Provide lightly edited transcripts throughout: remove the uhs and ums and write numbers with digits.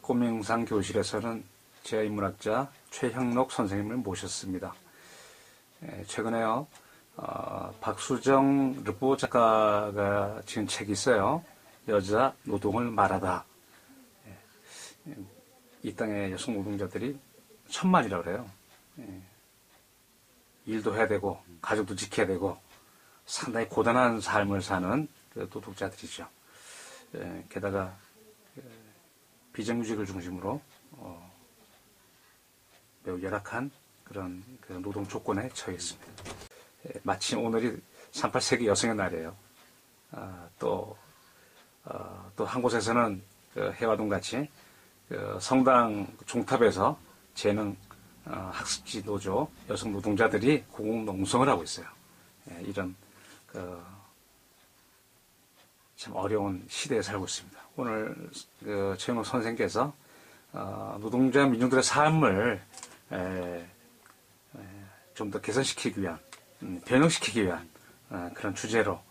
꽃명상 교실에서는 제 인문학자 최형록 선생님을 모셨습니다. 최근에요, 박수정 르포 작가가 지은 책이 있어요. 여자 노동을 말하다. 이 땅의 여성 노동자들이 천만이라고 그래요. 일도 해야 되고 가족도 지켜야 되고 상당히 고단한 삶을 사는 그 노동자들이죠. 게다가 비정규직을 중심으로 매우 열악한 그런 노동 조건에 처해 있습니다. 마침 오늘이 38세기 여성의 날이에요. 또 한 곳에서는 해화동 같이 성당 종탑에서 재능 학습지 노조 여성 노동자들이 공농성을 하고 있어요. 이런 참 어려운 시대에 살고 있습니다. 오늘 최영록 선생께서 노동자 민중들의 삶을 좀 더 개선시키기 위한, 변형시키기 위한 그런 주제로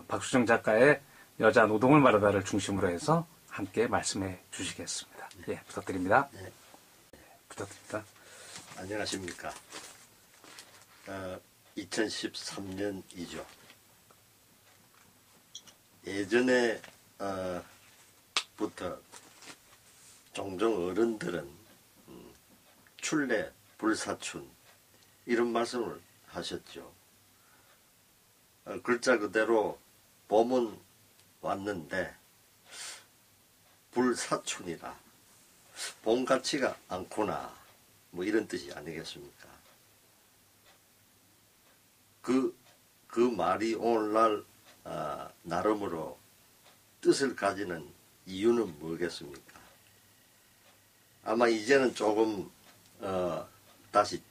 박수정 작가의 여자 노동을 말하다를 중심으로 해서 함께 말씀해 주시겠습니다. 예, 부탁드립니다. 네. 부탁드립니다. 안녕하십니까. 2013년이죠. 예전에 부터 종종 어른들은 출래 불사춘 이런 말씀을 하셨죠. 글자 그대로 봄은 왔는데 불사춘이라 봄 같지가 않구나, 뭐 이런 뜻이 아니겠습니까? 그 말이 오늘날 나름으로 뜻을 가지는 이유는 뭐겠습니까? 아마 이제는 조금 다시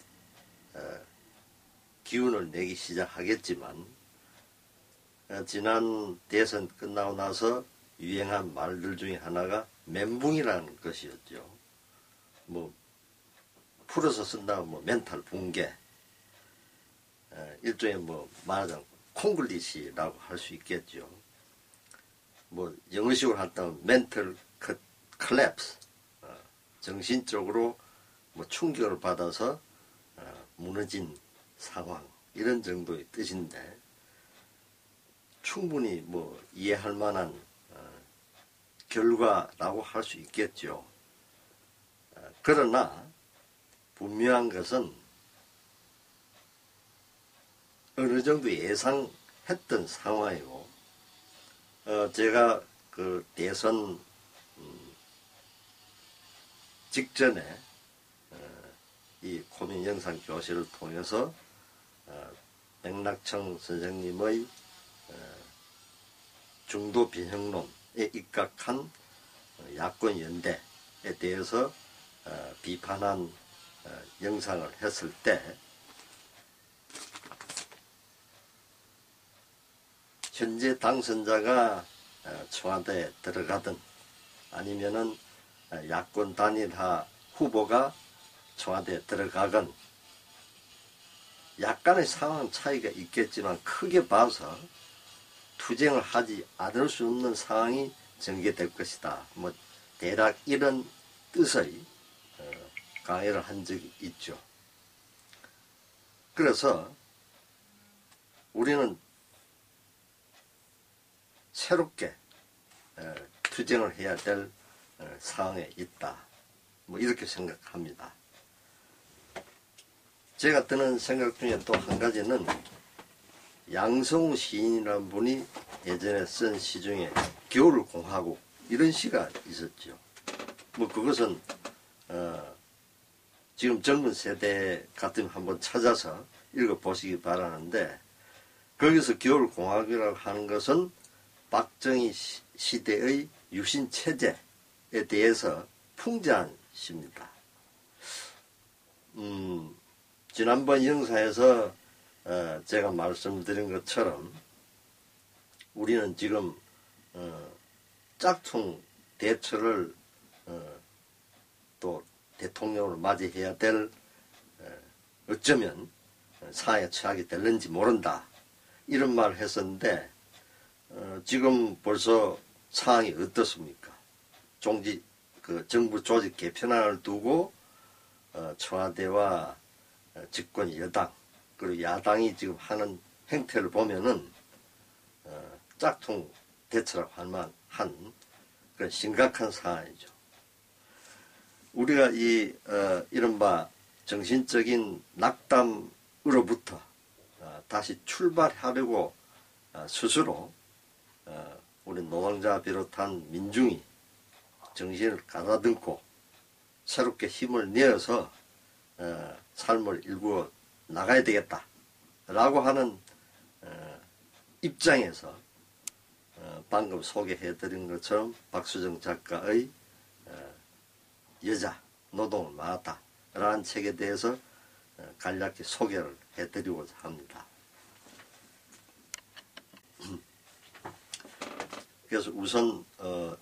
기운을 내기 시작하겠지만 지난 대선 끝나고 나서 유행한 말들 중에 하나가 멘붕이라는 것이었죠. 뭐 풀어서 쓴다면 뭐 멘탈 붕괴, 일종의 뭐 말하자면 콩글리시라고 할 수 있겠죠. 뭐 영어식으로 한다면 멘탈 컬랩스, 정신적으로 뭐 충격을 받아서 무너진 상황, 이런 정도의 뜻인데 충분히 뭐 이해할 만한 결과라고 할 수 있겠죠. 그러나 분명한 것은 어느 정도 예상했던 상황이고, 제가 그 대선 직전에 이 고민 영상 교실을 통해서 백낙청 선생님의 중도 비형론에 입각한 야권 연대에 대해서 비판한 영상을 했을 때 현재 당선자가 청와대에 들어가든 아니면은 야권 단일화 후보가 청와대에 들어가건 약간의 상황 차이가 있겠지만 크게 봐서 투쟁을 하지 않을 수 없는 상황이 전개될 것이다. 뭐 대략 이런 뜻의 강의를 한 적이 있죠. 그래서 우리는 새롭게 투쟁을 해야 될 상황에 있다, 뭐 이렇게 생각합니다. 제가 드는 생각 중에 또 한 가지는 양성우 시인이라는 분이 예전에 쓴 시 중에 겨울공화국 이런 시가 있었죠. 뭐 그것은 지금 젊은 세대 같으면 한번 찾아서 읽어보시기 바라는데, 거기서 겨울공화국이라고 하는 것은 박정희 시대의 유신체제에 대해서 풍자한 시입니다. 지난번 영상에서 제가 말씀드린 것처럼 우리는 지금 짝퉁 대처를 또 대통령으로 맞이해야 될 어쩌면 상황에 처하게 될는지 모른다, 이런 말을 했었는데 지금 벌써 상황이 어떻습니까? 종지 그 정부 조직 개편안을 두고 청와대와 집권 여당 그리고 야당이 지금 하는 행태를 보면은 짝퉁 대처라고 할 만한 그런 심각한 상황이죠. 우리가 이 이른바 정신적인 낙담으로부터 다시 출발하려고 스스로 우리 노동자 비롯한 민중이 정신을 가다듬고 새롭게 힘을 내어서 삶을 일구어 나가야 되겠다라고 하는 입장에서 방금 소개해드린 것처럼 박수정 작가의 여자 노동을 막았다라는 책에 대해서 간략히 소개를 해드리고자 합니다. 그래서 우선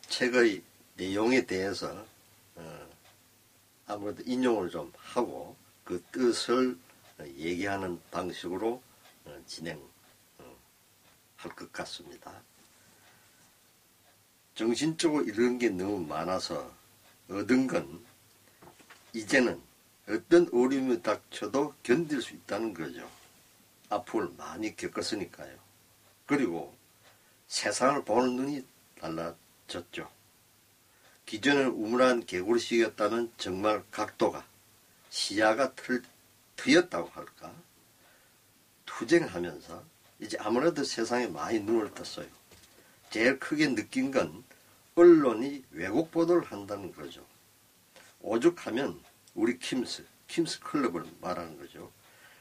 책의 내용에 대해서 아무래도 인용을 좀 하고 그 뜻을 얘기하는 방식으로 진행할 것 같습니다. 정신적으로 이런 게 너무 많아서 얻은 건 이제는 어떤 어려움이 닥쳐도 견딜 수 있다는 거죠. 아픔을 많이 겪었으니까요. 그리고 세상을 보는 눈이 달라졌죠. 기존에는 우물한 개구리식이었다면 정말 각도가 시야가 트였다고 할까? 투쟁하면서 이제 아무래도 세상에 많이 눈을 떴어요. 제일 크게 느낀 건 언론이 왜곡 보도를 한다는 거죠. 오죽하면 우리 킴스 클럽을 말하는 거죠.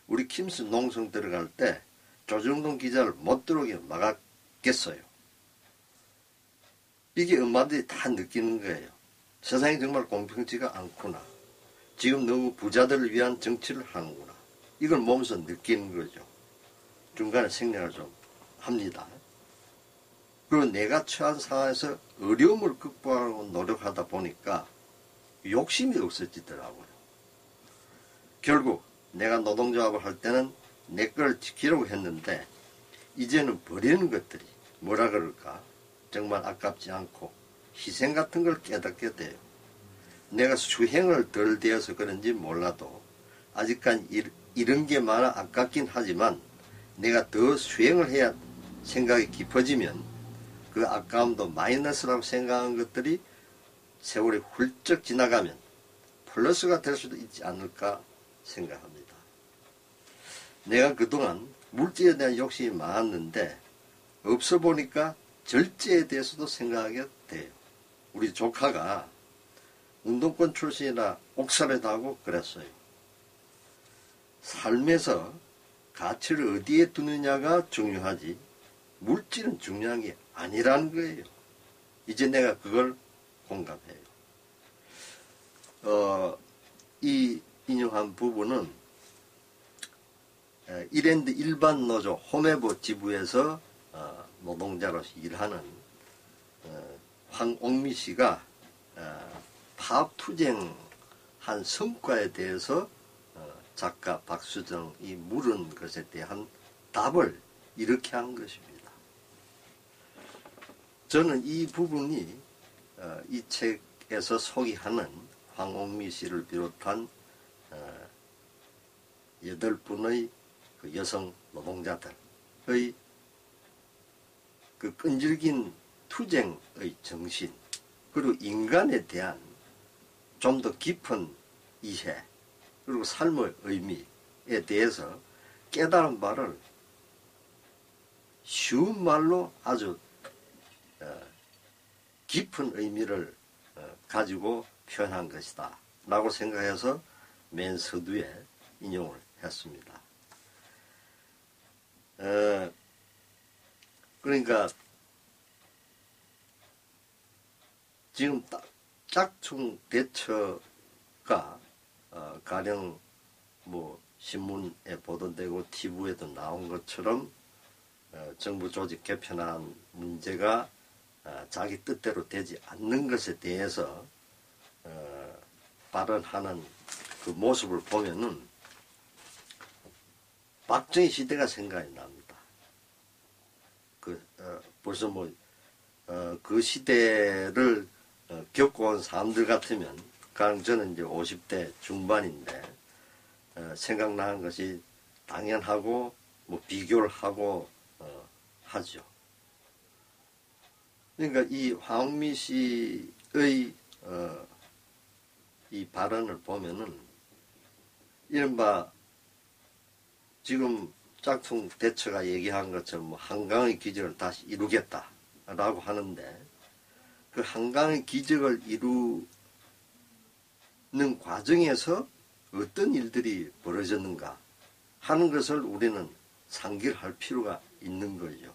우리 킴스 농성 들어갈 때 조정동 기자를 못 들어오게 막았겠어요. 이게 엄마들이 다 느끼는 거예요. 세상이 정말 공평치가 않구나. 지금 너무 부자들을 위한 정치를 하는구나. 이걸 몸소 느끼는 거죠. 중간에 생략을 좀 합니다. 그리고 내가 처한 상황에서 어려움을 극복하려고 노력하다 보니까 욕심이 없어지더라고요. 결국 내가 노동조합을 할 때는 내 걸 지키려고 했는데 이제는 버리는 것들이 뭐라 그럴까? 정말 아깝지 않고 희생 같은 걸 깨닫게 돼요. 내가 수행을 덜 되어서 그런지 몰라도 아직까지 이런 게 많아 아깝긴 하지만 내가 더 수행을 해야 생각이 깊어지면 그 아까움도 마이너스라고 생각한 것들이 세월이 훌쩍 지나가면 플러스가 될 수도 있지 않을까 생각합니다. 내가 그동안 물질에 대한 욕심이 많았는데 없어 보니까 절제에 대해서도 생각하게 돼요. 우리 조카가 운동권 출신이라 옥살이도 하고 그랬어요. 삶에서 가치를 어디에 두느냐가 중요하지 물질은 중요한 게 아니라는 거예요. 이제 내가 그걸 공감해요. 이 인용한 부분은 이랜드 일반 노조 홈에버 지부에서 노동자로서 일하는 황옥미 씨가 파업 투쟁한 성과에 대해서 작가 박수정이 물은 것에 대한 답을 이렇게 한 것입니다. 저는 이 부분이 이 책에서 소개하는 황옥미 씨를 비롯한 8분의 그 여성 노동자들의 그 끈질긴 투쟁의 정신 그리고 인간에 대한 좀 더 깊은 이해 그리고 삶의 의미에 대해서 깨달은 바를 쉬운 말로 아주 깊은 의미를 가지고 표현한 것이다 라고 생각해서 맨 서두에 인용을 했습니다. 그러니까 지금 짝퉁 대처가 가령 뭐 신문에 보도되고 TV에도 나온 것처럼 정부 조직 개편한 문제가 자기 뜻대로 되지 않는 것에 대해서 발언하는 그 모습을 보면은 박정희 시대가 생각이 납니다. 벌써 그 시대를 겪어온 사람들 같으면, 가령 저는 이제 50대 중반인데, 생각나는 것이 당연하고, 뭐, 비교를 하고, 하죠. 그러니까 이 황미 씨의, 이 발언을 보면은, 이른바, 지금 짝퉁 대처가 얘기한 것처럼 뭐 한강의 기적을 다시 이루겠다라고 하는데, 그 한강의 기적을 이루는 과정에서 어떤 일들이 벌어졌는가 하는 것을 우리는 상기할 필요가 있는 거죠.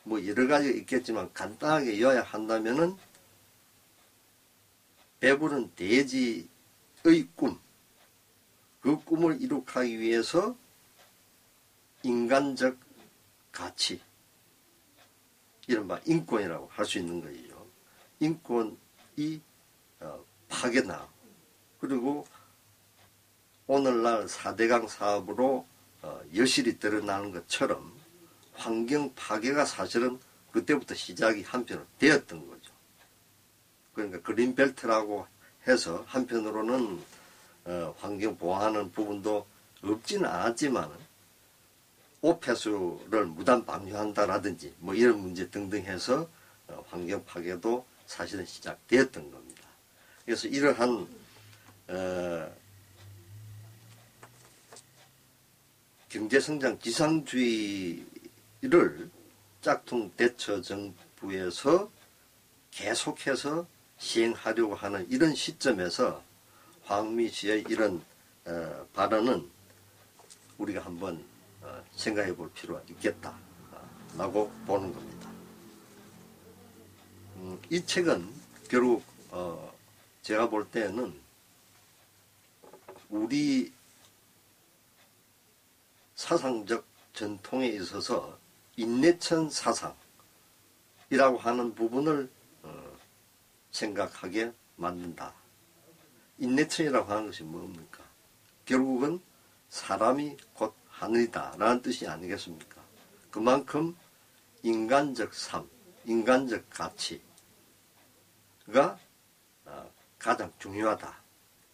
뭐 여러 가지가 있겠지만 간단하게 요약한다면은, 배부른 돼지의 꿈, 그 꿈을 이룩하기 위해서 인간적 가치, 이른바 인권이라고 할 수 있는 거죠. 인권이 파괴나, 그리고 오늘날 4대강 사업으로 여실히 드러나는 것처럼 환경 파괴가 사실은 그때부터 시작이 한편으로 되었던 거죠. 그러니까 그린벨트라고 해서 한편으로는 환경 보호하는 부분도 없지는 않았지만 오폐수를 무단 방류한다라든지 뭐 이런 문제 등등 해서 환경 파괴도 사실은 시작되었던 겁니다. 그래서 이러한 경제성장 지상주의를 짝퉁 대처 정부에서 계속해서 시행하려고 하는 이런 시점에서 황미 씨의 이런 발언은 우리가 한번 생각해 볼 필요가 있겠다라고 보는 겁니다. 이 책은 결국 제가 볼 때는 우리 사상적 전통에 있어서 인내천 사상이라고 하는 부분을 생각하게 만든다. 인내천이라고 하는 것이 뭡니까? 결국은 사람이 곧 하늘이다 라는 뜻이 아니겠습니까? 그만큼 인간적 삶, 인간적 가치가 가장 중요하다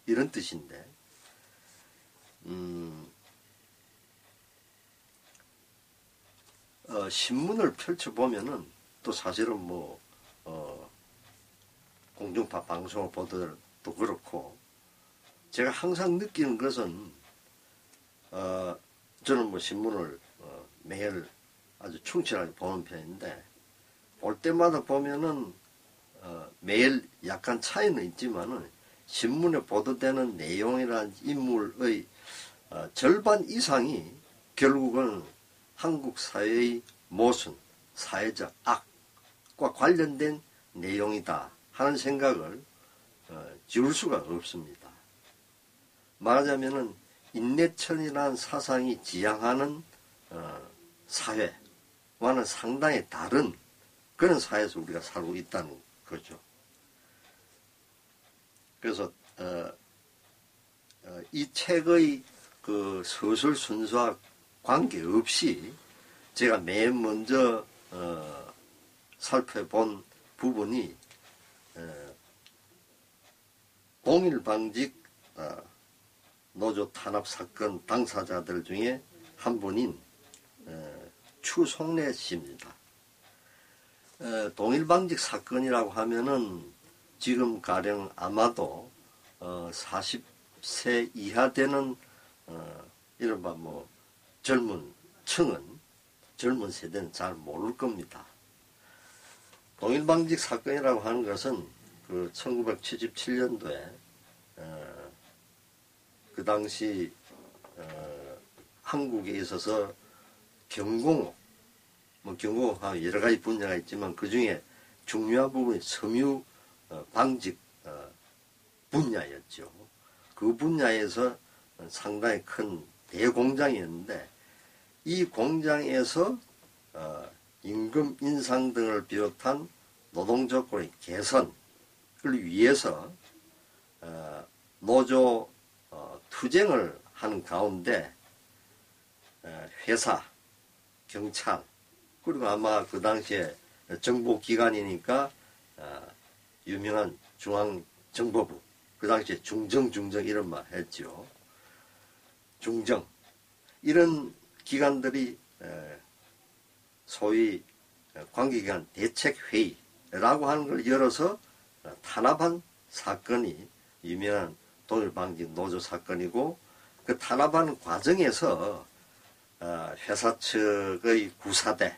이런 뜻인데, 신문을 펼쳐보면은 또 사실은 뭐 공중파 방송을 보더라도 그렇고, 제가 항상 느끼는 것은 저는 뭐 신문을 매일 아주 충실하게 보는 편인데, 볼 때마다 보면은 매일 약간 차이는 있지만은 신문에 보도되는 내용이란 인물의 절반 이상이 결국은 한국 사회의 모순, 사회적 악과 관련된 내용이다 하는 생각을 지울 수가 없습니다. 말하자면은 인내천이라는 사상이 지향하는 사회와는 상당히 다른 그런 사회에서 우리가 살고 있다는 거죠. 그래서 이 책의 그 서술 순서와 관계없이 제가 맨 먼저 살펴본 부분이 동일방직 노조 탄압 사건 당사자들 중에 한 분인 추송래 씨입니다. 동일방직 사건이라고 하면은 지금 가령 아마도 40세 이하 되는 이른바 뭐 젊은 층은, 젊은 세대는 잘 모를 겁니다. 동일방직 사건이라고 하는 것은 그 1977년도에 그 당시 한국에 있어서 경공업, 뭐 경공업하면 여러 가지 분야가 있지만 그 중에 중요한 부분이 섬유 방직 분야였죠. 그 분야에서 상당히 큰 대공장이었는데, 이 공장에서 임금 인상 등을 비롯한 노동 조건의 개선을 위해서 노조 투쟁을 하는 가운데 회사, 경찰, 그리고 아마 그 당시에 정보기관이니까 유명한 중앙정보부, 그 당시에 중정 이런 말 했죠. 중정 이런 기관들이 소위 관계기관 대책회의라고 하는 걸 열어서 탄압한 사건이 유명한 동일방지 노조 사건이고, 그 탄압하는 과정에서 회사 측의 구사대가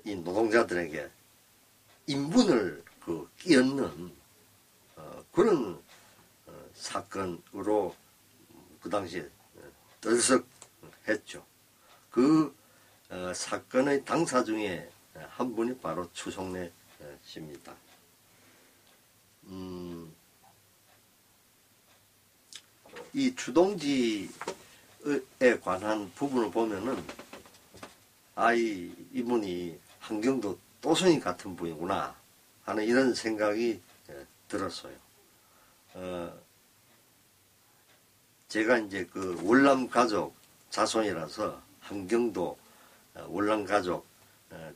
이 노동자들에게 인분을 끼얹는 그런 사건으로 그 당시에 떠들썩했죠. 그 사건의 당사 중에 한 분이 바로 추성래 씨입니다. 이 주동지에 관한 부분을 보면은 이분이 한경도 또순이 같은 분이구나 하는 이런 생각이 들었어요. 제가 이제 그 월남 가족 자손이라서, 한경도 월남 가족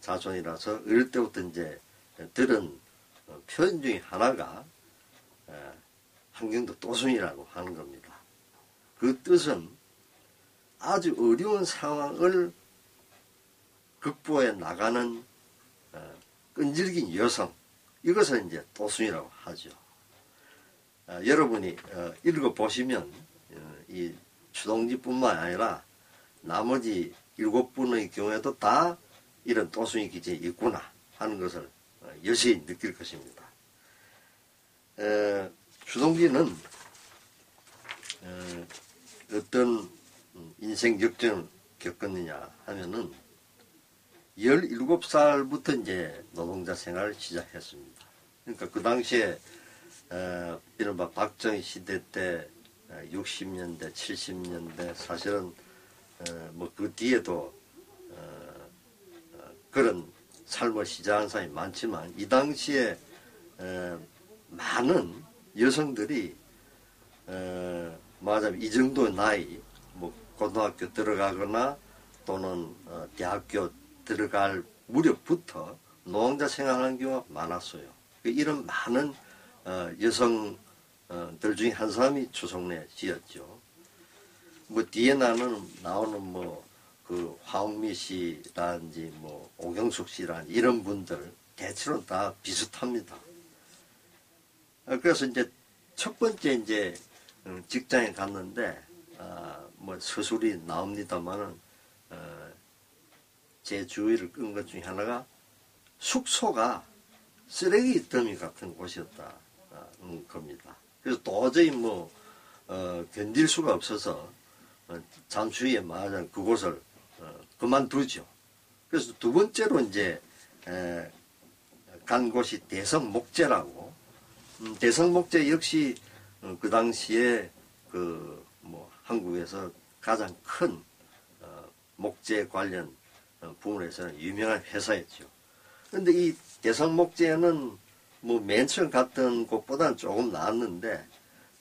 자손이라서 어릴 때부터 이제 들은 표현 중에 하나가 한경도 또순이라고 하는 겁니다. 그 뜻은 아주 어려운 상황을 극복해 나가는 끈질긴 여성, 이것을 이제 또순이라고 하죠. 여러분이 읽어보시면 이 추동지뿐만 아니라 나머지 7분의 경우에도 다 이런 또순이 기질이 있구나 하는 것을 여실히 느낄 것입니다. 추동지는 어떤 인생 역전을 겪었느냐 하면은 17살부터 이제 노동자 생활을 시작했습니다. 그러니까 그 당시에 이른바 박정희 시대 때 60년대, 70년대 사실은 뭐 그 뒤에도 그런 삶을 시작한 사람이 많지만, 이 당시에 많은 여성들이 말하자면 이 정도 나이, 뭐 고등학교 들어가거나 또는 대학교 들어갈 무렵부터 노동자 생활하는 경우가 많았어요. 이런 많은 여성들 중에 한 사람이 추성래 씨였죠. 뭐 뒤에 나오는 뭐 그 황미 씨라든지 뭐 오경숙 씨라든지 이런 분들 대체로 다 비슷합니다. 그래서 이제 첫 번째 이제 직장에 갔는데 뭐 서술이 나옵니다만은 제 주의를 끈 것 중에 하나가 숙소가 쓰레기 더미 같은 곳이었다는 겁니다. 그래서 도저히 뭐 견딜 수가 없어서 잠시 후에 말하자면 그곳을 그만두죠. 그래서 두 번째로 이제 간 곳이 대성목재라고, 대성목재 역시 그 당시에 그 뭐 한국에서 가장 큰 목재 관련 부문에서는 유명한 회사였죠. 그런데 이 대성목재는 뭐 맨 처음 갔던 곳보다는 조금 나았는데,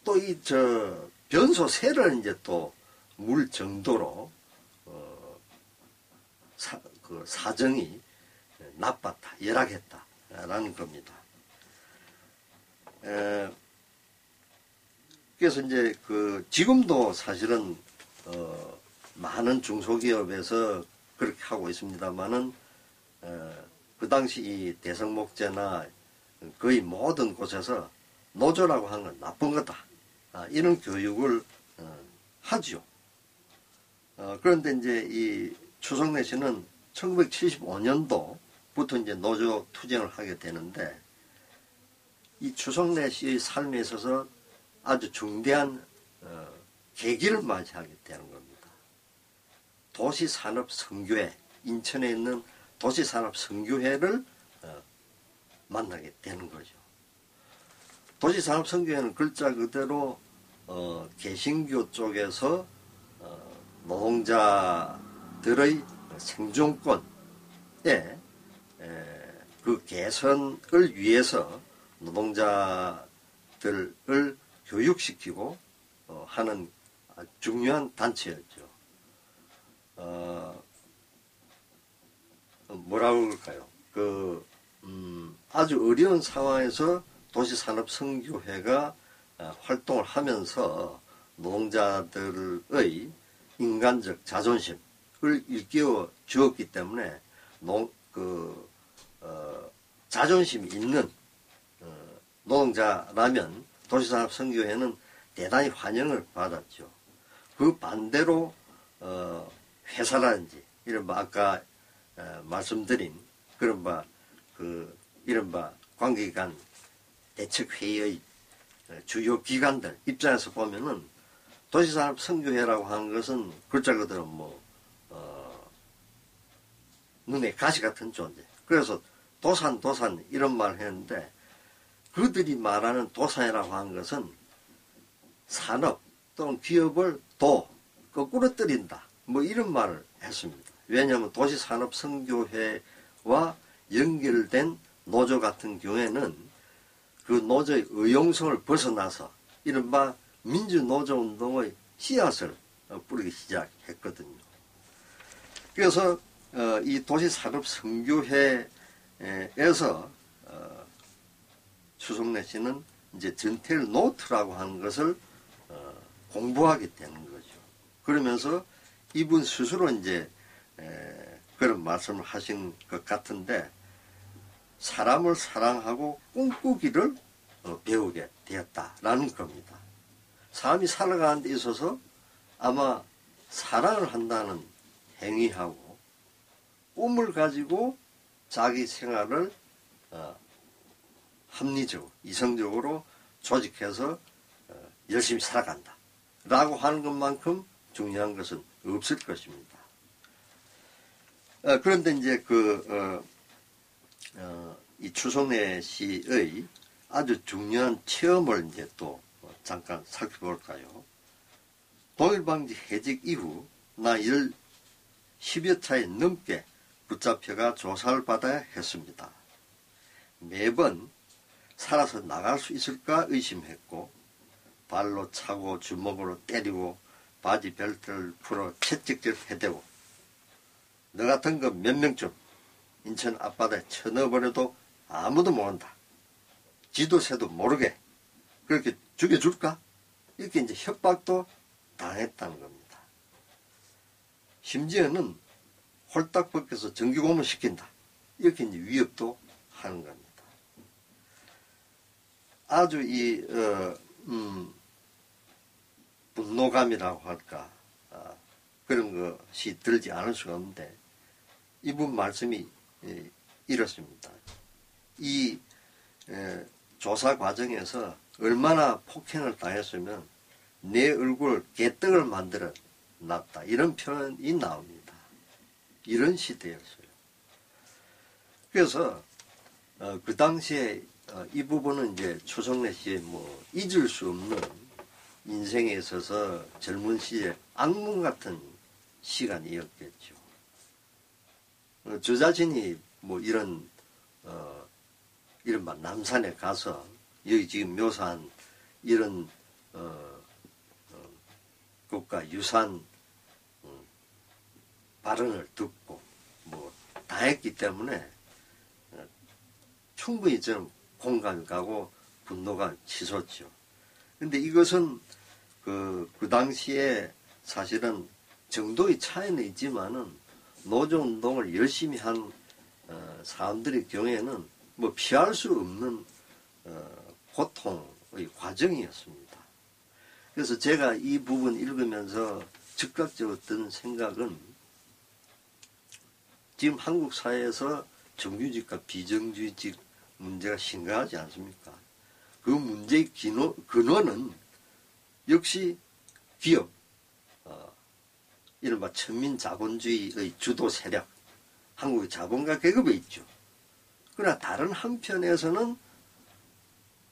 또 이 변소세를 이제 또 물 정도로 그 사정이 나빴다, 열악했다라는 겁니다. 그래서 이제 그 지금도 사실은 많은 중소기업에서 그렇게 하고 있습니다만은 그 당시 이 대성목재나 거의 모든 곳에서 노조라고 하는 건 나쁜 거다, 이런 교육을 하죠. 그런데 이제 이 추성래 씨는 1975년도부터 이제 노조 투쟁을 하게 되는데, 이 추성래 씨의 삶에 있어서 아주 중대한 계기를 맞이하게 되는 겁니다. 도시산업선교회, 인천에 있는 도시산업선교회를 만나게 되는 거죠. 도시산업선교회는 글자 그대로 개신교 쪽에서 노동자들의 생존권에 그 개선을 위해서 노동자들을 교육시키고 하는 중요한 단체였죠. 뭐라고 그럴까요? 그 아주 어려운 상황에서 도시산업선교회가 활동을 하면서 노동자들의 인간적 자존심을 일깨워 주었기 때문에 자존심이 있는 노동자라면 도시산업선교회는 대단히 환영을 받았죠. 그 반대로 회사라든지 이른바 아까 말씀드린 그른바 이른바 관계기관 대책회의의 주요 기관들 입장에서 보면은 도시산업선교회라고 하는 것은 글자 그대로 눈에 가시 같은 존재. 그래서 도산 이런 말을 했는데 그들이 말하는 도산이라고 하는 것은 산업 또는 기업을 거꾸로 때린다. 이런 말을 했습니다. 왜냐하면 도시산업선교회와 연결된 노조 같은 경우에는 그 노조의 의용성을 벗어나서 이른바 민주노조운동의 씨앗을 뿌리기 시작했거든요. 그래서 이 도시산업선교회에서 추성래 씨는 이제 전태일 노트라고 하는 것을 공부하게 되는 거죠. 그러면서 이분 스스로 이제 그런 말씀을 하신 것 같은데 사람을 사랑하고 꿈꾸기를 배우게 되었다라는 겁니다. 사람이 살아가는 데 있어서 아마 사랑을 한다는 행위하고 꿈을 가지고 자기 생활을 합리적으로 이성적으로 조직해서 열심히 살아간다 라고 하는 것만큼 중요한 것은 없을 것입니다. 그런데 이제 이 추성래 씨의 아주 중요한 체험을 이제 또 잠깐 살펴볼까요? 독일방지 해직 이후 나 10여 차례 넘게 붙잡혀가 조사를 받아야 했습니다. 매번 살아서 나갈 수 있을까 의심했고 발로 차고 주먹으로 때리고 바지 벨트를 풀어 채찍질 해대고 너 같은 거 몇 명쯤 인천 앞바다에 쳐넣어버려도 아무도 모른다. 지도새도 모르게 그렇게 죽여줄까? 이렇게 이제 협박도 당했다는 겁니다. 심지어는 홀딱 벗겨서 정규고문 시킨다. 이렇게 이제 위협도 하는 겁니다. 아주 분노감이라고 할까 그런 것이 들지 않을 수가 없는데 이분 말씀이 이렇습니다. 이 조사 과정에서 얼마나 폭행을 당했으면 내 얼굴 개떡을 만들어 놨다. 이런 표현이 나옵니다. 이런 시대였어요. 그래서 그 당시에 이 부분은 이제 추성래 씨의 잊을 수 없는 인생에 있어서 젊은 시절 악몽 같은 시간이었겠죠. 저 자신이 이른바 남산에 가서 여기 지금 묘사한 이런 국가유산 발언을 듣고 다 했기 때문에 충분히 저는 공감이 가고 분노가 치솟죠. 근데 이것은 그 당시에 사실은 정도의 차이는 있지만은 노조운동을 열심히 한 사람들의 경우에는 피할 수 없는 고통의 과정이었습니다. 그래서 제가 이 부분 읽으면서 즉각적으로 든 생각은 지금 한국 사회에서 정규직과 비정규직 문제가 심각하지 않습니까? 그 문제의 근원은 역시 기업, 이른바 천민자본주의의 주도 세력, 한국의 자본가 계급에 있죠. 그러나 다른 한편에서는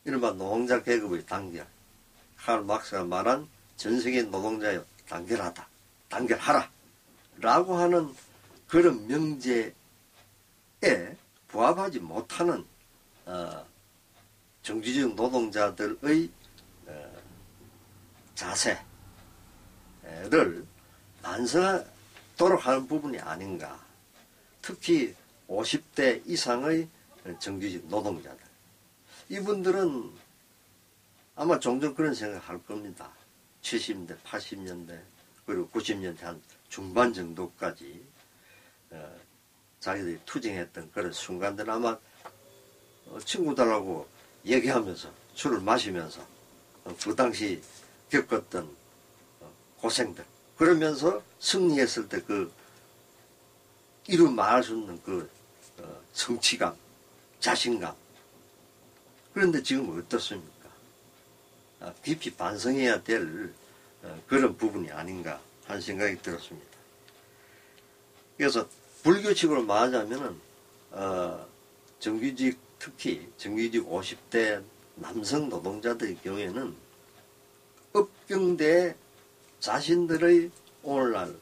이른바 노동자 계급의 단결, 칼 막스가 말한 전 세계 노동자여 단결하라 라고 하는 그런 명제에 부합하지 못하는 정규직 노동자들의 자세를 반성하도록 하는 부분이 아닌가. 특히 50대 이상의 정규직 노동자들. 이분들은 아마 종종 그런 생각할 겁니다. 70년대, 80년대, 그리고 90년대 한 중반 정도까지 자기들이 투쟁했던 그런 순간들 아마 친구들하고 얘기하면서 술을 마시면서 그 당시 겪었던 고생들 그러면서 승리했을 때 그 이루 말할 수 없는 그 성취감, 자신감. 그런데 지금 어떻습니까? 깊이 반성해야 될 그런 부분이 아닌가 하는 생각이 들었습니다. 그래서 불규칙으로 말하자면은 정규직 특히 정규직 50대 남성 노동자들의 경우에는 업경대에 자신들의 오늘날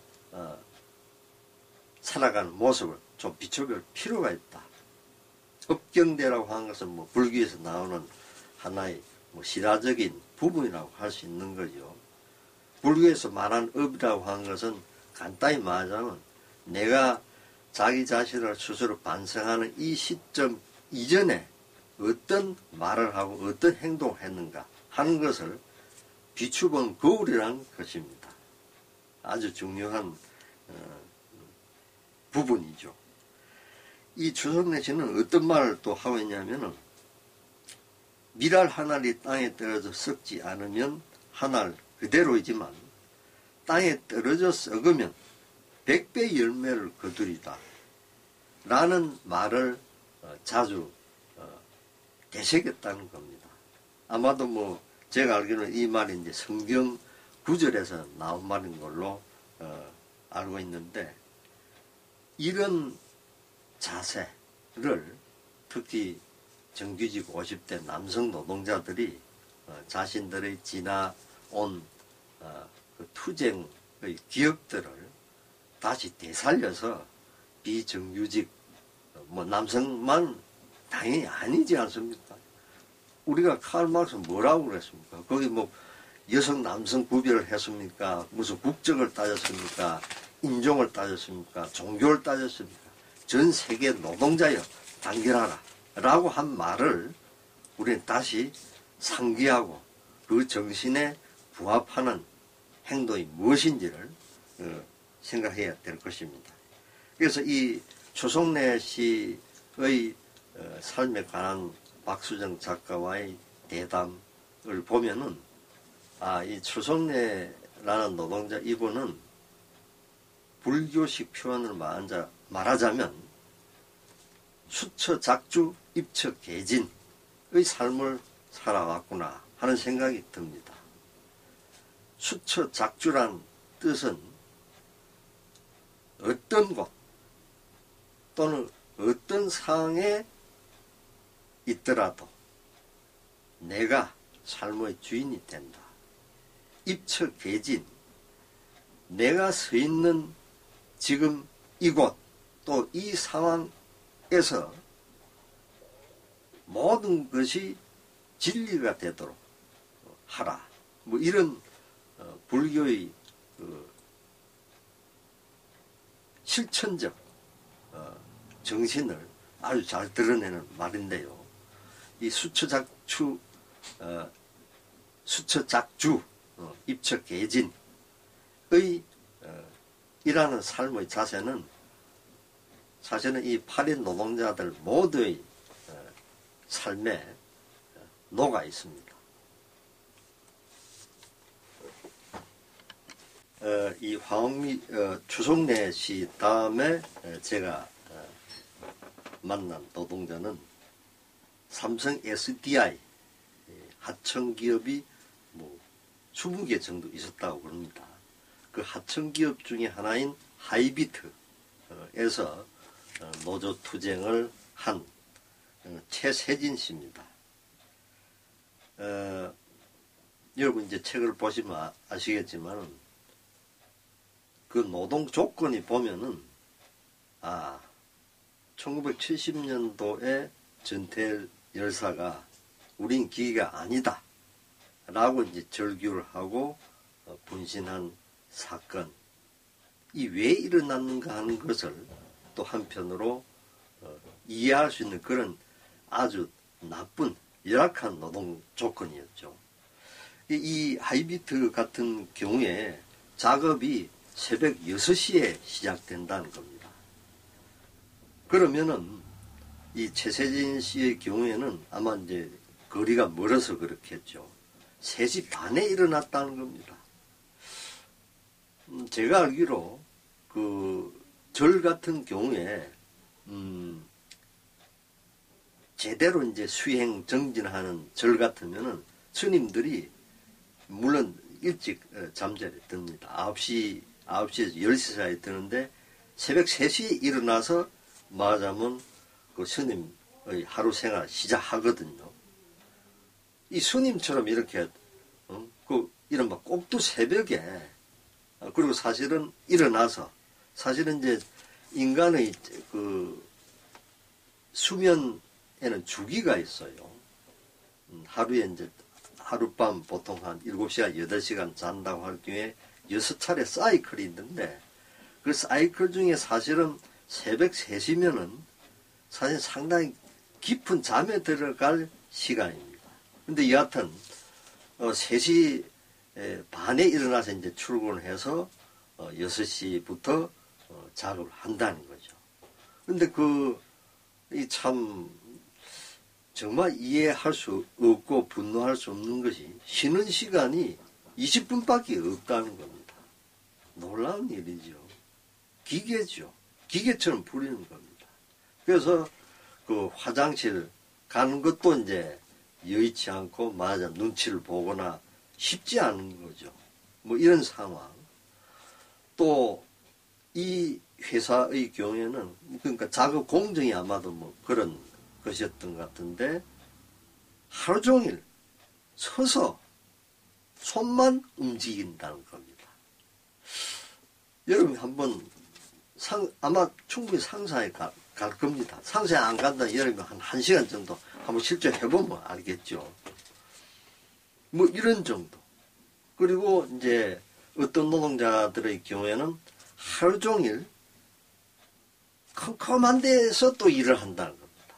살아가는 모습을 좀 비춰볼 필요가 있다. 업경대라고 하는 것은 뭐 불교에서 나오는 하나의 뭐 실화적인 부분이라고 할 수 있는 거죠. 불교에서 말한 업이라고 하는 것은 간단히 말하자면 내가 자기 자신을 스스로 반성하는 이 시점 이전에 어떤 말을 하고 어떤 행동을 했는가 하는 것을 비추본 거울이라는 것입니다. 아주 중요한 부분이죠. 이 주석래 씨는 어떤 말을 또 하고 있냐면은 밀알 한 알이 땅에 떨어져 썩지 않으면 한 알 그대로이지만 땅에 떨어져 썩으면 100배 열매를 거두리다 라는 말을 자주 되새겼다는 겁니다. 아마도 뭐 제가 알기로는 이 말이 이제 성경 구절에서 나온 말인 걸로 알고 있는데 이런 자세를 특히 정규직 50대 남성 노동자들이 자신들의 지나온 그 투쟁의 기억들을 다시 되살려서 비정규직 뭐 남성만 당연히 아니지 않습니까? 우리가 칼 마르크스 뭐라고 그랬습니까? 거기 뭐 여성 남성 구별을 했습니까? 무슨 국적을 따졌습니까? 인종을 따졌습니까? 종교를 따졌습니까? 전 세계 노동자여 단결하라 라고 한 말을 우리는 다시 상기하고 그 정신에 부합하는 행동이 무엇인지를 생각해야 될 것입니다. 그래서 이 추석래 씨의 삶에 관한 박수정 작가와의 대담을 보면은 이 추석래라는 노동자 이분은 불교식 표현을 말하자면 수처작주 입처계진의 삶을 살아왔구나 하는 생각이 듭니다. 수처작주란 뜻은 어떤 곳 또는 어떤 상황에 있더라도 내가 삶의 주인이 된다. 입처계진, 내가 서 있는 지금 이곳 또 이 상황에서 모든 것이 진리가 되도록 하라. 뭐 이런 불교의 실천적 정신을 아주 잘 드러내는 말인데요. 이 수처작주 입처계진의 이라는 삶의 자세는 사실은 이 8인 노동자들 모두의 삶에 녹아 있습니다. 이 황미 추석래 씨 다음에 제가 만난 노동자는 삼성 SDI 하청기업이 뭐 20개 정도 있었다고 그럽니다. 그 하청기업 중에 하나인 하이비트에서 노조 투쟁을 한 최세진 씨입니다. 여러분 이제 책을 보시면 아시겠지만 그 노동 조건이 보면은 1970년도에 전태일 열사가 우린 기계가 아니다 라고 이제 절규를 하고 분신한 사건 이 왜 일어났는가 하는 것을 또 한편으로 이해할 수 있는 그런 아주 나쁜 열악한 노동 조건이었죠. 이 하이비트 같은 경우에 작업이 새벽 6시에 시작된다는 겁니다. 그러면은 이 최세진 씨의 경우에는 아마 이제 거리가 멀어서 그렇겠죠. 3시 반에 일어났다는 겁니다. 제가 알기로 그 절 같은 경우에 제대로 이제 수행 정진하는 절 같으면은 스님들이 물론 일찍 잠자리에 듭니다. 9시에서 10시 사이에 드는데 새벽 3시에 일어나서 말하자면 그 스님의 하루 생활 시작하거든요. 이 스님처럼 이렇게 그 이른바 꼭두 새벽에 그리고 사실은 일어나서 사실은 이제 인간의 그 수면에는 주기가 있어요. 하루에 이제 하룻밤 보통 한 7시간, 8시간 잔다고 할 경우에 6차례 사이클이 있는데 그 사이클 중에 사실은 새벽 3시면은 사실 상당히 깊은 잠에 들어갈 시간입니다. 근데 여하튼 3시 반에 일어나서 이제 출근을 해서 6시부터 작업을 한다는 거죠. 근데 이 참 정말 이해할 수 없고 분노할 수 없는 것이 쉬는 시간이 20분밖에 없다는 겁니다. 놀라운 일이죠. 기계죠. 기계처럼 부리는 겁니다. 그래서 그 화장실 가는 것도 이제 여의치 않고 맞아 눈치를 보거나 쉽지 않은 거죠. 뭐 이런 상황. 또 이 회사의 경우에는 그러니까 작업 공정이 아마도 뭐 그런 것이었던 것 같은데 하루 종일 서서 손만 움직인다는 겁니다. 여러분 한번 아마 충분히 상상해 갈 겁니다. 상상에 안 간다 여러분 한 1시간 정도 한번 실제 해보면 알겠죠. 뭐 이런 정도. 그리고 이제 어떤 노동자들의 경우에는 하루 종일 컴컴한 데서 또 일을 한다는 겁니다.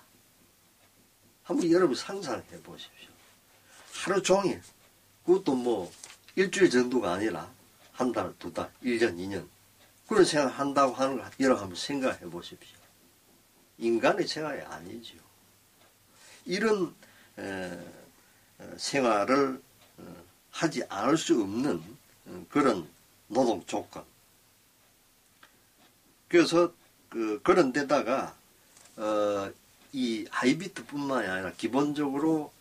한번 여러분 상상해 보십시오. 하루 종일, 그것도 뭐 일주일 정도가 아니라 한 달, 2달, 1년, 2년 그런 생활을 한다고 하는 거 여러분 한번 생각해 보십시오. 인간의 생활이 아니죠. 이런 생활을 하지 않을 수 없는 그런 노동 조건. 그래서 그런 데다가 이 하이비트뿐만이 아니라 기본적으로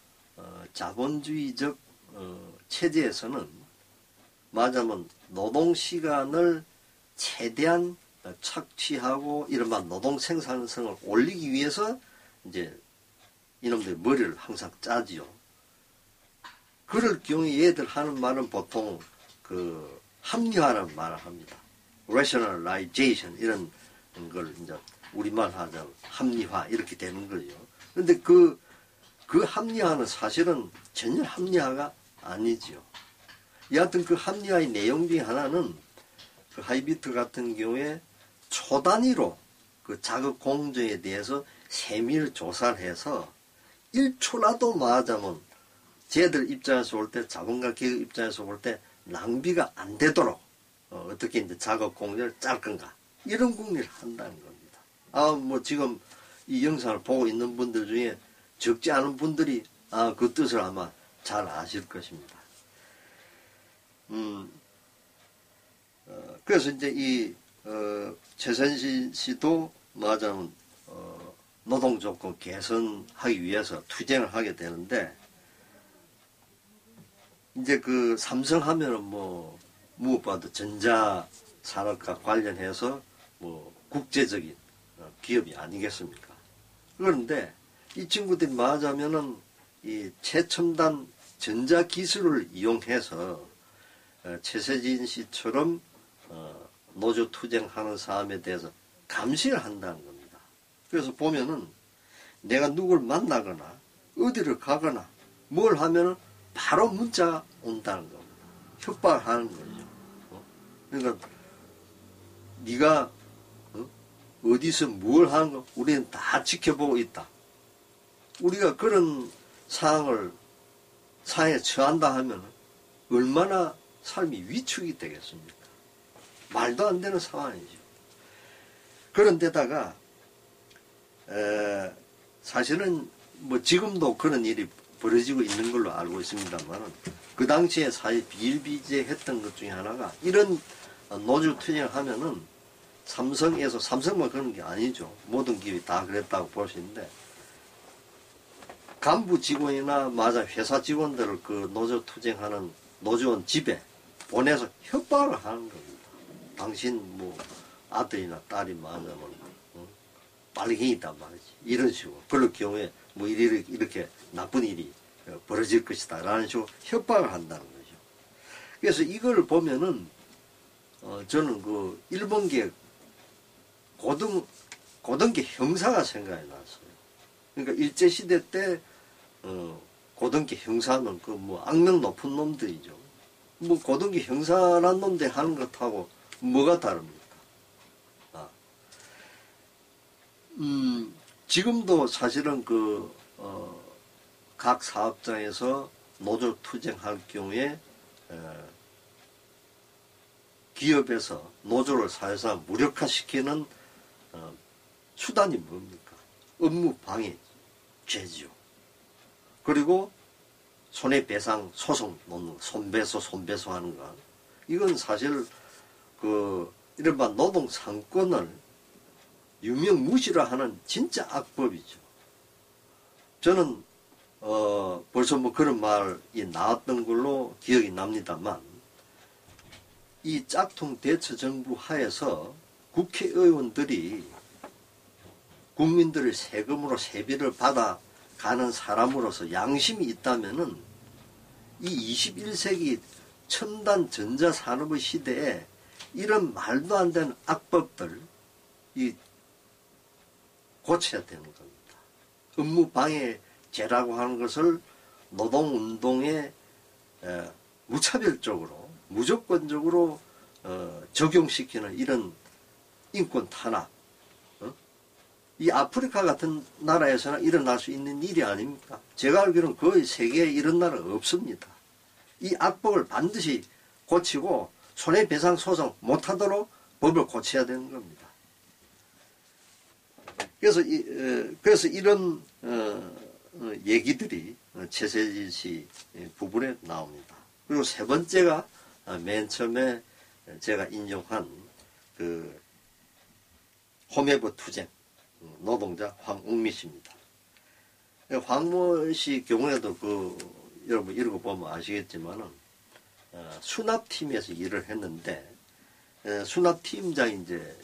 자본주의적 체제에서는 말하자면 노동 시간을 최대한 착취하고 이른바 노동 생산성을 올리기 위해서 이제 이놈들 머리를 항상 짜지요. 그럴 경우에 얘들 하는 말은 보통 그 합리화라는 말을 합니다. rationalization 이런 걸 이제 우리말 하자면 합리화 이렇게 되는 거죠. 그런데 그 합리화는 사실은 전혀 합리화가 아니죠. 여하튼 그 합리화의 내용 중에 하나는 그 하이비트 같은 경우에 초 단위로 그 작업 공정에 대해서 세밀 조사를 해서 1초라도 말하자면 쟤들 입장에서 볼 때 자본가 기업 입장에서 볼 때 낭비가 안 되도록 어떻게 이제 작업 공정을 짤 건가 이런 궁리를 한다는 겁니다. 뭐 지금 이 영상을 보고 있는 분들 중에 적지 않은 분들이 그 뜻을 아마 잘 아실 것입니다. 그래서 이제 이 최선신 씨도 말하자면 노동 조건 개선하기 위해서 투쟁을 하게 되는데 이제 그 삼성 하면은 뭐 무엇보다도 전자 산업과 관련해서 뭐 국제적인 기업이 아니겠습니까? 그런데 이 친구들이 말하자면은 이 최첨단 전자 기술을 이용해서 최세진 씨처럼 노조 투쟁하는 사람에 대해서 감시를 한다는 겁니다. 그래서 보면은 내가 누굴 만나거나 어디를 가거나 뭘 하면은 바로 문자가 온다는 겁니다. 협박을 하는 거죠. 그러니까 네가 어디서 뭘 하는 거 우리는 다 지켜보고 있다. 우리가 그런 상황에 처한다 하면 얼마나 삶이 위축이 되겠습니까? 말도 안 되는 상황이죠. 그런데다가 사실은 뭐 지금도 그런 일이 벌어지고 있는 걸로 알고 있습니다만 그 당시에 사실 비일비재했던 것 중에 하나가 이런 노조 투쟁을 하면은 삼성만 그런 게 아니죠. 모든 기업이 다 그랬다고 볼 수 있는데 간부 직원이나 회사 직원들을 그 노조 투쟁하는 노조원 집에 보내서 협박을 하는 겁니다. 당신 뭐 아들이나 딸이 맞으면 빨갱이단 말이지. 이런 식으로. 그럴 경우에 뭐 이렇게 나쁜 일이 벌어질 것이다. 라는 식으로 협박을 한다는 거죠. 그래서 이걸 보면은 저는 그 일본계 고등계 형사가 생각이 났어요. 그러니까 일제시대 때 고등계 형사는 그 뭐 악명 높은 놈들이죠. 뭐 고등계 형사란 놈들 하는 것하고 뭐가 다릅니까? 지금도 사실은 각 사업장에서 노조 투쟁할 경우에 기업에서 노조를 사회상 무력화시키는 수단이 뭡니까? 업무 방해 죄지요. 그리고 손해배상 소송 놓는 손배소 하는 거. 이건 사실 이른바 노동 상권을 유명무실화 하는 진짜 악법이죠. 저는 벌써 뭐 그런 말이 나왔던 걸로 기억이 납니다만 이 짝퉁 대처정부 하에서 국회의원들이 국민들의 세금으로 세비를 받아가는 사람으로서 양심이 있다면은 이 21세기 첨단 전자산업의 시대에 이런 말도 안 되는 악법들 고쳐야 되는 겁니다. 업무방해죄라고 하는 것을 노동운동에 무차별적으로 무조건적으로 적용시키는 이런 인권 탄압, 이 아프리카 같은 나라에서나 일어날 수 있는 일이 아닙니까? 제가 알기로는 거의 세계에 이런 나라 없습니다. 이 악법을 반드시 고치고 손해배상 소송 못하도록 법을 고쳐야 되는 겁니다. 그래서 이런 얘기들이 최세진 씨 부분에 나옵니다. 그리고 세 번째가 맨 처음에 제가 인용한 홈웨브 투쟁 노동자 황웅미 씨입니다. 황모 씨 경우에도 여러분 읽어보면 아시겠지만은 수납팀에서 일을 했는데 수납팀장이 이제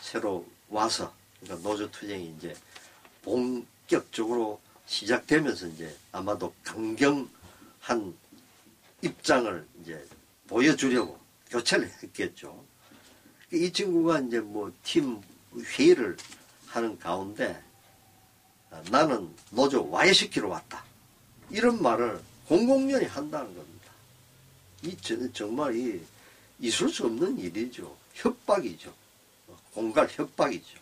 새로 와서 그러니까 노조 투쟁이 이제 본격적으로 시작되면서 이제 아마도 강경한 입장을 이제 보여주려고 교체를 했겠죠. 이 친구가 이제 뭐 팀 회의를 하는 가운데 나는 노조 와해시키러 왔다. 이런 말을 공공연히 한다는 겁니다. 정말 있을 수 없는 일이죠. 협박이죠. 공갈 협박이죠.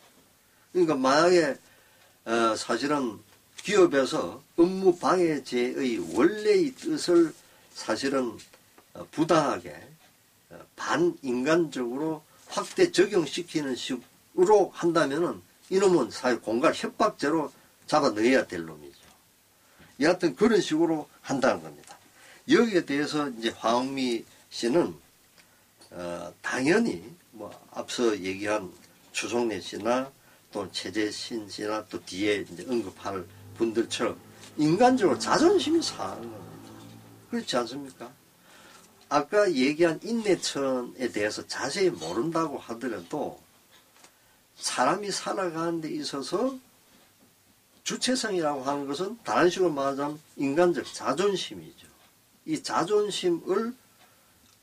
그러니까 만약에 사실은 기업에서 업무방해죄의 원래의 뜻을 사실은 부당하게 반인간적으로 확대 적용시키는 식으로 한다면은 이놈은 사회 공갈 협박죄로 잡아 넣어야 될 놈이죠. 여하튼 그런 식으로 한다는 겁니다. 여기에 대해서 이제 황미 씨는 당연히 뭐 앞서 얘기한 추성래 씨나 또 최재신 씨나 또 뒤에 이제 언급할 분들처럼 인간적으로 자존심이 상하는 겁니다. 그렇지 않습니까? 아까 얘기한 인내천에 대해서 자세히 모른다고 하더라도 사람이 살아가는 데 있어서 주체성이라고 하는 것은 다른 식으로 말하자면 인간적 자존심이죠. 이 자존심을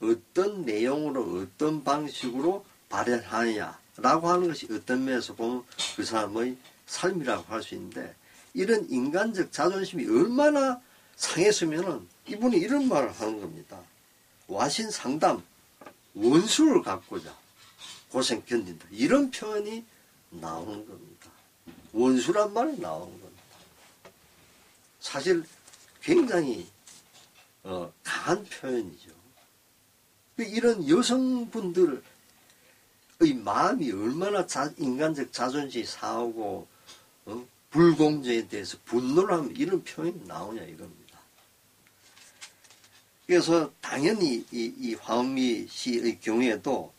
어떤 내용으로 어떤 방식으로 발현하느냐라고 하는 것이 어떤 면에서 보면 그 사람의 삶이라고 할 수 있는데 이런 인간적 자존심이 얼마나 상했으면은 이분이 이런 말을 하는 겁니다. 와신 상담 원수를 갖고자 고생 견딘다. 이런 표현이 나오는 겁니다. 원수란 말이 나오는 겁니다. 사실 굉장히 강한 표현이죠. 이런 여성분들의 마음이 얼마나 인간적 자존심이 상하고 불공정에 대해서 분노를 하면 이런 표현이 나오냐 이겁니다. 그래서 당연히 이 황미 씨의 경우에도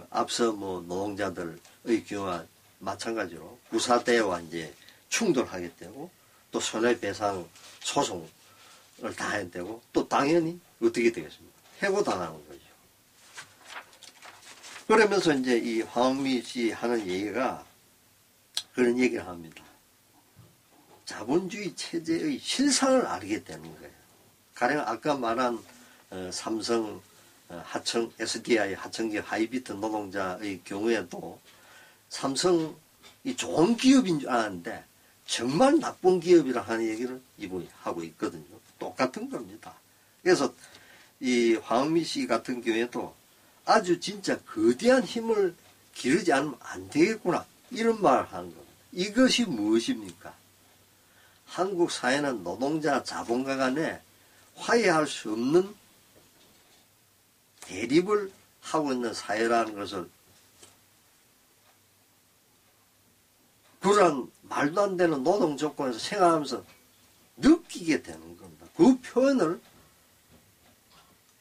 앞서 뭐 노동자들의 경우와 마찬가지로 구사대와 이제 충돌하게 되고 또 손해배상 소송을 당하게 되고 또 당연히 어떻게 되겠습니까? 해고당하는 거죠. 그러면서 이제 이 황미 씨 하는 얘기가 그런 얘기를 합니다. 자본주의 체제의 실상을 알게 되는 거예요. 가령 아까 말한 삼성 하청 SDI 하청기업 하이비트 노동자의 경우에도 삼성이 좋은 기업인 줄 아는데 정말 나쁜 기업이라 하는 얘기를 이분이 하고 있거든요. 똑같은 겁니다. 그래서 이 황미 씨 같은 경우에도 아주 진짜 거대한 힘을 기르지 않으면 안 되겠구나 이런 말을 하는 겁니다. 이것이 무엇입니까? 한국 사회는 노동자 자본가 간에 화해할 수 없는 대립을 하고 있는 사회라는 것을 그런 말도 안 되는 노동 조건에서 생활하면서 느끼게 되는 겁니다. 그 표현을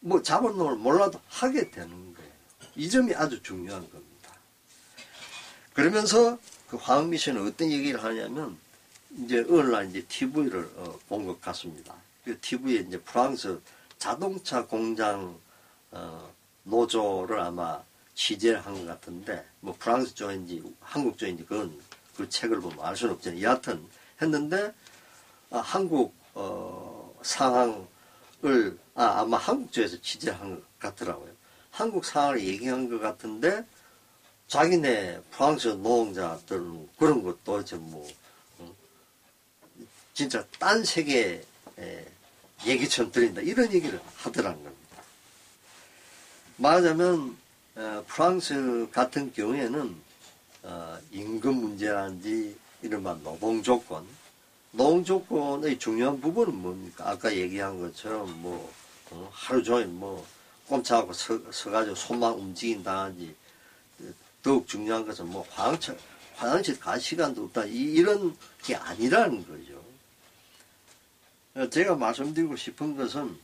뭐 잡은 놈을 몰라도 하게 되는 거예요. 이 점이 아주 중요한 겁니다. 그러면서 그 황미 씨는 어떤 얘기를 하냐면 이제 어느 날 이제 TV를 본 것 같습니다. 그 TV에 이제 프랑스 자동차 공장 노조를 아마 취재를 한 것 같은데 뭐 프랑스 쪽인지 한국 쪽인지 그건 그 책을 보면 알 수는 없잖아요. 여하튼 했는데 한국 상황을 아마 한국 쪽에서 취재한 것 같더라고요. 한국 상황을 얘기한 것 같은데 자기네 프랑스 노동자들은 그런 것도 도대체 뭐 진짜 딴 세계 얘기처럼 들린다 이런 얘기를 하더라는 겁니다. 말하자면 프랑스 같은 경우에는 임금 문제라든지 이른바 노동 조건의 중요한 부분은 뭡니까? 아까 얘기한 것처럼 뭐 하루 종일 뭐 꼼짝하고 서가지고 손만 움직인다든지 더욱 중요한 것은 뭐 화장실 갈 시간도 없다 이런 게 아니라는 거죠. 제가 말씀드리고 싶은 것은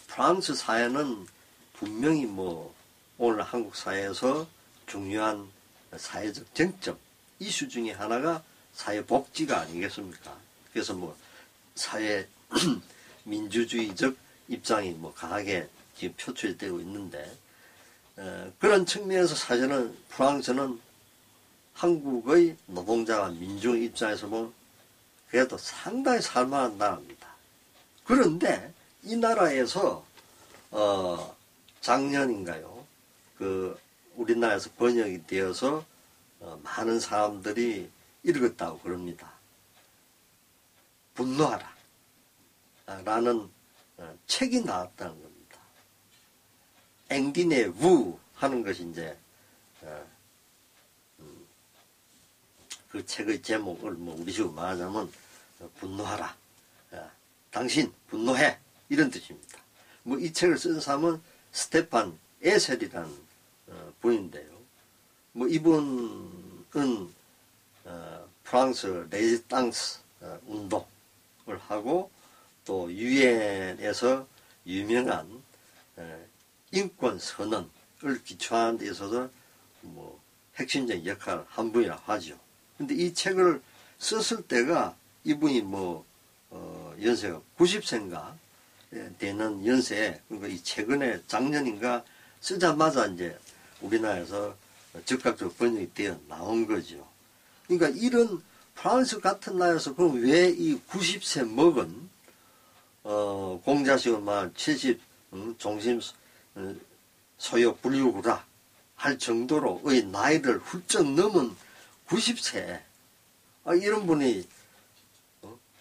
프랑스 사회는 분명히 뭐 오늘 한국 사회에서 중요한 사회적 쟁점 이슈 중에 하나가 사회복지가 아니겠습니까? 그래서 뭐 사회 민주주의적 입장이 뭐 강하게 지금 표출되고 있는데 그런 측면에서 사실은 프랑스는 한국의 노동자와 민중 입장에서 보면 그래도 상당히 살만한 나라입니다. 그런데 이 나라에서 작년인가요? 그 우리나라에서 번역이 되어서 많은 사람들이 읽었다고 그럽니다. 분노하라 라는 책이 나왔다는 겁니다. 앵디네 우 하는 것이 이제 그 책의 제목을 뭐 우리식으로 말하자면 분노하라. 당신 분노해 이런 뜻입니다. 뭐 이 책을 쓴 사람은 스테판 에셀이라는 분인데요. 뭐 이분은 프랑스 레지스탕스 운동을 하고 또 유엔에서 유명한 인권 선언을 기초하는 데 있어서 뭐 핵심적인 역할을 한 분이라고 하죠. 근데 이 책을 썼을 때가 이분이 뭐 연세가 90세인가 되는 연세에 그러니까 이 최근에 작년인가 쓰자마자 이제 우리나라에서 즉각적으로 번역이 되어 나온 거죠. 그러니까 이런 프랑스 같은 나라에서 그럼 왜 이 90세 먹은 공자식은 말 70 종심 소욕 불유구라 할 정도로의 나이를 훌쩍 넘은 90세 이런 분이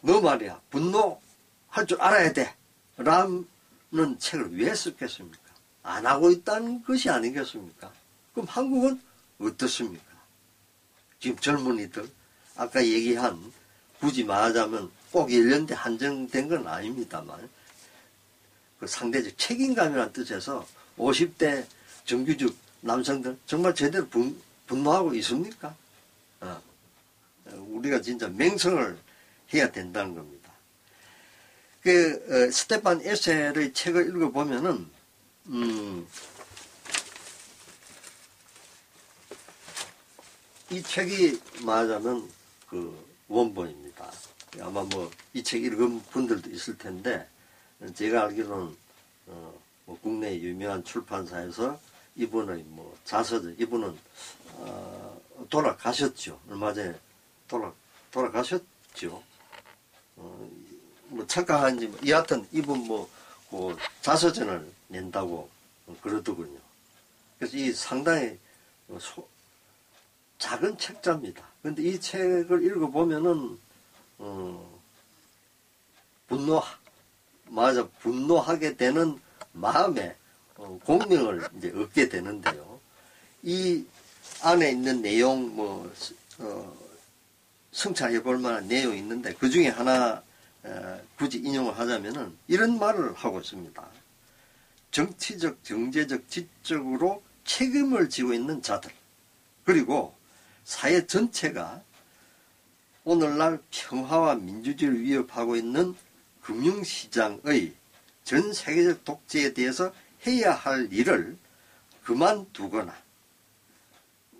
너 말이야 분노할 줄 알아야 돼 라는 책을 왜 썼겠습니까? 안 하고 있다는 것이 아니겠습니까? 그럼 한국은 어떻습니까? 지금 젊은이들 아까 얘기한 굳이 말하자면 꼭 연령대 한정된 건 아닙니다만 그 상대적 책임감이라는 뜻에서 50대 정규직 남성들 정말 제대로 분노하고 있습니까? 우리가 진짜 맹성을 해야 된다는 겁니다. 스테판 에셀의 책을 읽어보면은 이 책이 말하자면 그 원본입니다. 아마 뭐 이 책 읽은 분들도 있을 텐데 제가 알기로는 뭐 국내 유명한 출판사에서 이분의 뭐 자서전 이분은 돌아가셨죠. 얼마 전에 돌아가셨죠. 뭐 착각한지 뭐, 여하튼 이분 그 자서전을 낸다고 그러더군요. 그래서 이 상당히 작은 책자입니다. 근데 이 책을 읽어보면은 분노하게 되는 마음에 공명을 이제 얻게 되는데요. 이 안에 있는 내용 성찰해 볼 만한 내용이 있는데 그 중에 하나 굳이 인용을 하자면은 이런 말을 하고 있습니다. 정치적, 경제적, 지적으로 책임을 지고 있는 자들 그리고 사회 전체가 오늘날 평화와 민주주의를 위협하고 있는 금융시장의 전 세계적 독재에 대해서 해야 할 일을 그만두거나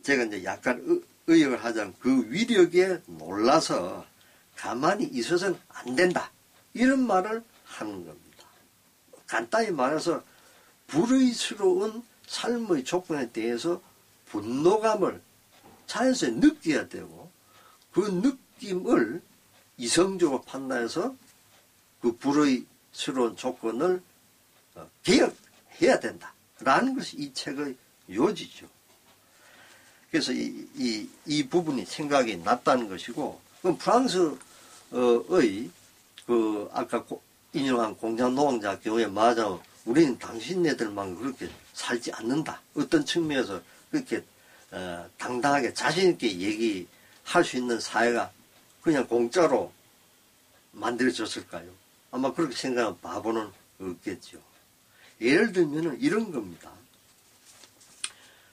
제가 이제 약간 의역을 하자면 그 위력에 놀라서 가만히 있어서는 안 된다. 이런 말을 하는 겁니다. 간단히 말해서 불의스러운 삶의 조건에 대해서 분노감을 자연스레 느껴야 되고 그 느낌을 이성적으로 판단해서 그 불의스러운 조건을 개혁해야 된다라는 것이 이 책의 요지죠. 그래서 이 부분이 생각이 났다는 것이고 그럼 프랑스의 그 아까 인용한 공장 노동자 경우에 말하자면 우리는 당신네들만 그렇게 살지 않는다. 어떤 측면에서 그렇게 당당하게 자신있게 얘기할 수 있는 사회가 그냥 공짜로 만들어졌을까요? 아마 그렇게 생각하면 바보는 없겠죠. 예를 들면 이런 겁니다.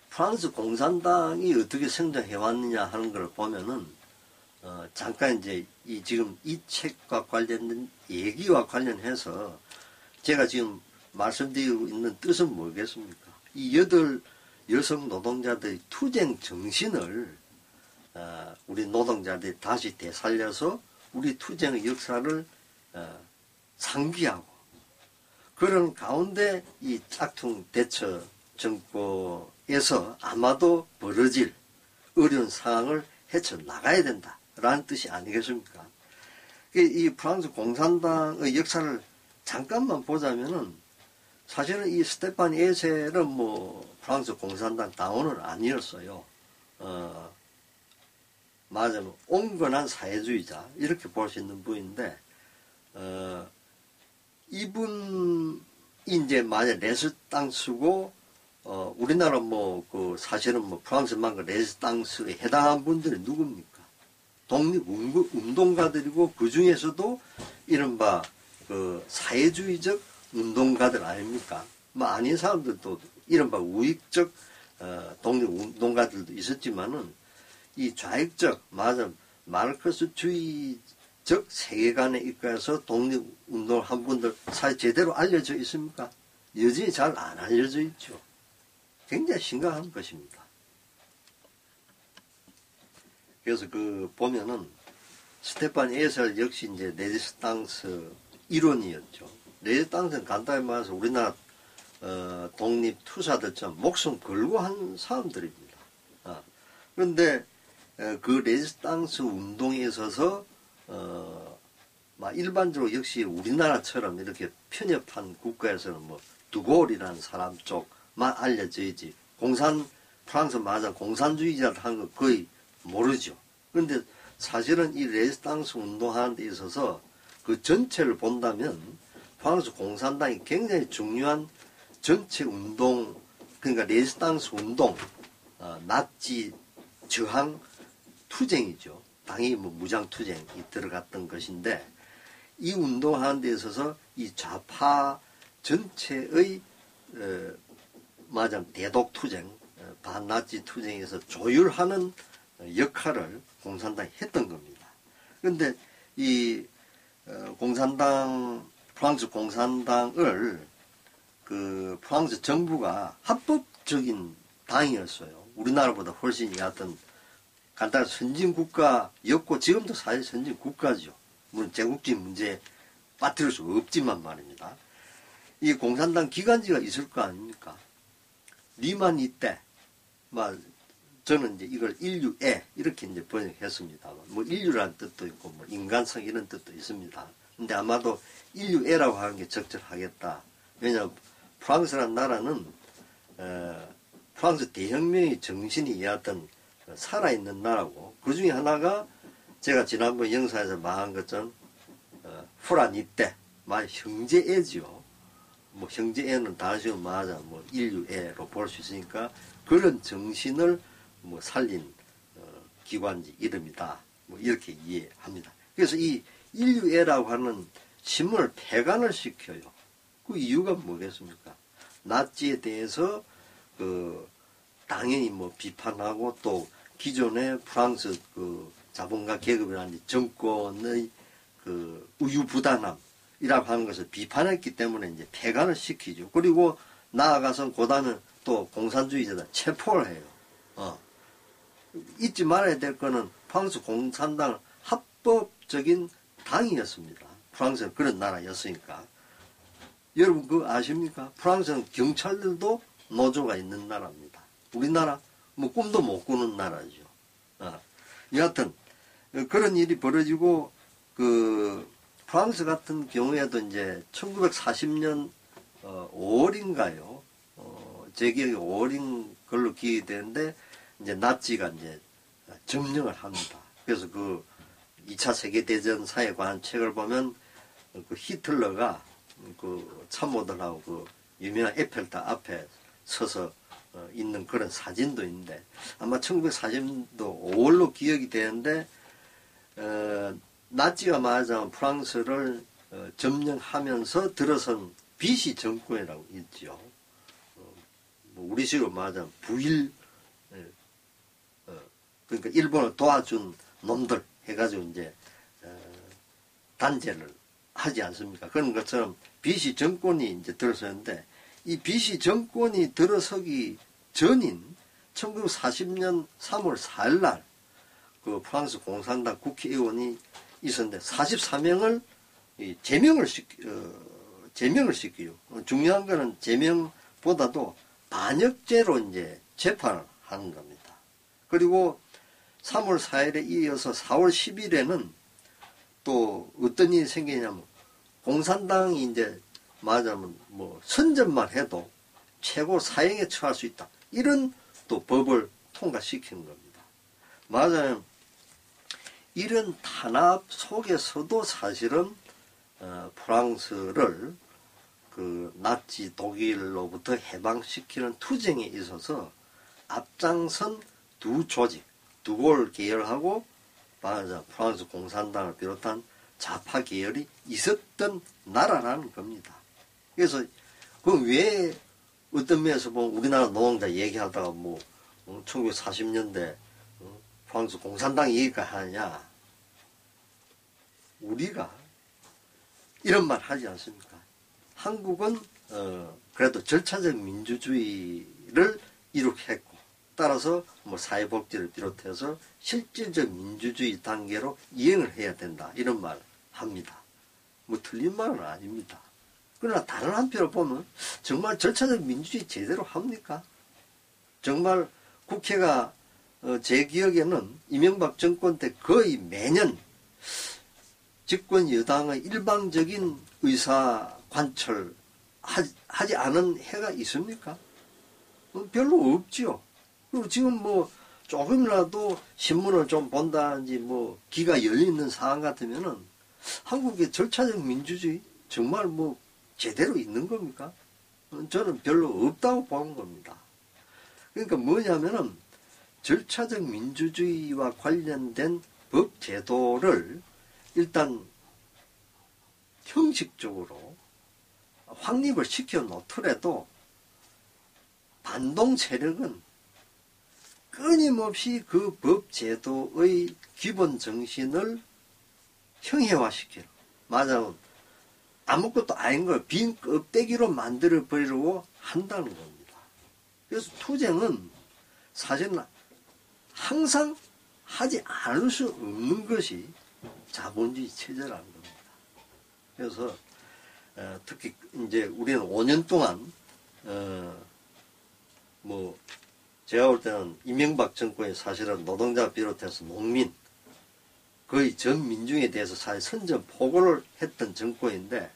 프랑스 공산당이 어떻게 성장해왔느냐 하는 걸 보면은, 잠깐 이제 지금 이 책과 관련된 얘기와 관련해서 제가 지금 말씀드리고 있는 뜻은 뭐겠습니까? 이 8 여성 노동자들의 투쟁 정신을 우리 노동자들이 다시 되살려서 우리 투쟁의 역사를 상기하고 그런 가운데 이 짝퉁 대처 정권에서 아마도 벌어질 어려운 상황을 헤쳐나가야 된다라는 뜻이 아니겠습니까? 이 프랑스 공산당의 역사를 잠깐만 보자면은 사실은 이 스테판 에셀은 뭐 프랑스 공산당 당원은 아니었어요. 말하자면 온건한 사회주의자 이렇게 볼 수 있는 분인데 이분이 이제 만약 레스탕스고 우리나라 뭐 그 사실은 뭐 프랑스만 그 레스탕스에 해당한 분들이 누굽니까? 독립운동가들이고 그 중에서도 이른바 그 사회주의적 운동가들 아닙니까? 뭐 아닌 사람들도 이른바 우익적 독립운동가들도 있었지만은 이 좌익적 말하자면 마르크스주의적 세계관에 입각해서 독립운동을 한 분들 사실 제대로 알려져 있습니까? 여전히 잘 안 알려져 있죠. 굉장히 심각한 것입니다. 그래서 그 보면은 스테판 에셀 역시 이제 레지스탕스 일원이었죠. 레지스탕스는 간단히 말해서 우리나라 독립투사들처럼 목숨 걸고 한 사람들입니다. 그런데 그 레지스탕스 운동에 있어서 일반적으로 역시 우리나라처럼 이렇게 편협한 국가에서는 뭐 두골이라는 사람 쪽만 알려져 있지 프랑스 말하자면 공산주의자를 하는 거 거의 모르죠. 그런데 사실은 이 레지스탕스 운동하는 데 있어서 그 전체를 본다면 프랑스 공산당이 굉장히 중요한 전체 운동 그러니까 레지스탕스 운동 나치 저항 투쟁이죠. 당연히 뭐 무장투쟁이 들어갔던 것인데 이 운동하는 데 있어서 이 좌파 전체의 말하자면 대독투쟁, 반나치 투쟁에서 조율하는 역할을 공산당이 했던 겁니다. 그런데 이 공산당, 프랑스 공산당을 그 프랑스 정부가 합법적인 당이었어요. 우리나라보다 훨씬 얕은 간단한 선진국가였고 지금도 사실 선진국가죠. 물론 제국주의 문제에 빠뜨릴 수 없지만 말입니다. 이 공산당 기관지가 있을 거 아닙니까? 리만 이때, 저는 이제 이걸 인류애 이렇게 이제 번역했습니다. 뭐 인류라는 뜻도 있고 뭐 인간성 이런 뜻도 있습니다. 근데 아마도 인류애라고 하는 게 적절하겠다. 왜냐하면 프랑스라는 나라는 프랑스 대혁명의 정신이 이어왔던 살아있는 나라고 그 중에 하나가 제가 지난번 영상에서 말한 것처럼 프라니떼, 형제애지요. 뭐 형제애는 다른 식으로 말하자면 뭐 인류애로 볼 수 있으니까 그런 정신을 뭐 살린 기관지 이름이다. 뭐 이렇게 이해합니다. 그래서 이 인류애라고 하는 신문을 폐간을 시켜요. 그 이유가 뭐겠습니까? 나치에 대해서 당연히 뭐 비판하고 또 기존의 프랑스 자본가 계급이라는 정권의 우유부단함이라고 하는 것을 비판했기 때문에 이제 폐간을 시키죠. 그리고 나아가서 그다음에 또 공산주의자들 체포를 해요. 잊지 말아야 될 거는 프랑스 공산당은 합법적인 당이었습니다. 프랑스는 그런 나라였으니까. 여러분 그거 아십니까? 프랑스는 경찰들도 노조가 있는 나라입니다. 우리나라 뭐 꿈도 못 꾸는 나라죠. 여하튼 그런 일이 벌어지고 프랑스 같은 경우에도 이제 1940년 5월인가요? 제 기억에 5월인 걸로 기억이 되는데 이제 나치가 이제 점령을 합니다. 그래서 2차 세계대전 사에 관한 책을 보면 히틀러가 참모들하고 유명한 에펠탑 앞에 서서 있는 그런 사진도 있는데 아마 1940년도 5월로 기억이 되는데 나치가 말하자면 프랑스를 점령하면서 들어선 비시 정권이라고 있죠. 뭐 우리식으로 말하자면 부일 그러니까 일본을 도와준 놈들 해가지고 이제 단죄를 하지 않습니까? 그런 것처럼 비시 정권이 이제 들어섰는데 이 비시 정권이 들어서기 전인 1940년 3월 4일 날 프랑스 공산당 국회의원이 있었는데 44명을 제명을 시키죠. 중요한 거는 제명보다도 반역죄로 이제 재판을 하는 겁니다. 그리고 3월 4일에 이어서 4월 10일에는 또 어떤 일이 생기냐면 공산당이 이제 말하자면 뭐 선전만 해도 최고 사형에 처할 수 있다. 이런 또 법을 통과시키는 겁니다. 말하자면 이런 탄압 속에서도 사실은 프랑스를 나치 독일로부터 해방시키는 투쟁에 있어서 앞장선 두 조직, 두골 계열하고 말하자면 프랑스 공산당을 비롯한 좌파 계열이 있었던 나라라는 겁니다. 그래서 왜 어떤 면에서 보면 우리나라 노동자 얘기하다가 1940년대 프랑스 공산당 얘기가 하느냐. 우리가 이런 말 하지 않습니까? 한국은 그래도 절차적 민주주의를 이룩했고 따라서 사회복지를 비롯해서 실질적 민주주의 단계로 이행을 해야 된다. 이런 말 합니다. 틀린 말은 아닙니다. 그러나 다른 한편으로 보면 정말 절차적 민주주의 제대로 합니까? 정말 국회가 제 기억에는 이명박 정권 때 거의 매년 집권 여당의 일방적인 의사 관철 하지 않은 해가 있습니까? 별로 없지요. 그리고 지금 조금이라도 신문을 좀 본다든지 귀가 열려있는 상황 같으면은 한국의 절차적 민주주의 정말 제대로 있는 겁니까? 저는 별로 없다고 보는 겁니다. 그러니까 뭐냐면은 절차적 민주주의와 관련된 법 제도를 일단 형식적으로 확립을 시켜 놓더라도 반동 세력은 끊임없이 그 법 제도의 기본 정신을 형해화시켜요. 말하자면 아무것도 아닌 걸 빈 껍데기로 만들어 버리려고 한다는 겁니다. 그래서 투쟁은 사실은 항상 하지 않을 수 없는 것이 자본주의 체제라는 겁니다. 그래서 특히 이제 우리는 5년 동안 뭐 제가 볼 때는 이명박 정권이 사실은 노동자 비롯해서 농민 거의 전 민중에 대해서 사실 선전포고를 했던 정권인데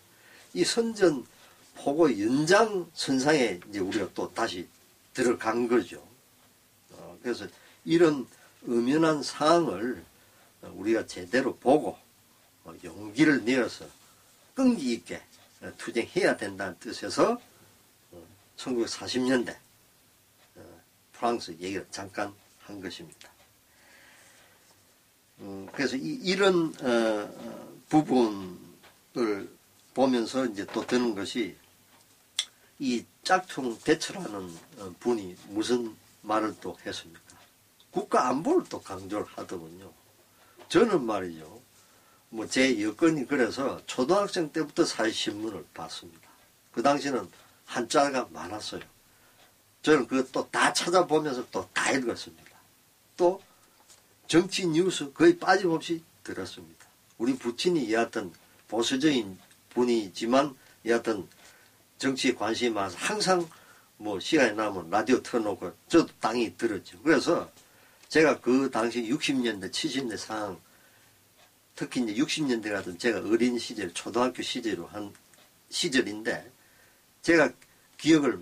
이 선전포고 연장선상에 이제 우리가 또 다시 들어간 거죠. 그래서 이런 엄연한 상황을 우리가 제대로 보고 용기를 내어서 끈기 있게 투쟁해야 된다는 뜻에서 1940년대 프랑스 얘기를 잠깐 한 것입니다. 그래서 이런 부분을 보면서 이제 또 드는 것이 이 짝퉁 대처라는 분이 무슨 말을 또 했습니까? 국가 안보를 또 강조를 하더군요. 저는 말이죠. 뭐 제 여건이 그래서 초등학생 때부터 사회신문을 봤습니다. 그 당시는 한자가 많았어요. 저는 그거 다 찾아보면서 또 다 읽었습니다. 또 정치 뉴스 거의 빠짐없이 들었습니다. 우리 부친이 여하튼 보수적인 분이지만 여하튼 정치에 관심이 많아서 항상 뭐 시간이 나면 라디오 틀어놓고 저도 당연히 들었죠. 그래서 제가 그 당시 60년대 70년대 상황 특히 이제 60년대 같은 제가 어린 시절 초등학교 시절로 한 시절인데 제가 기억을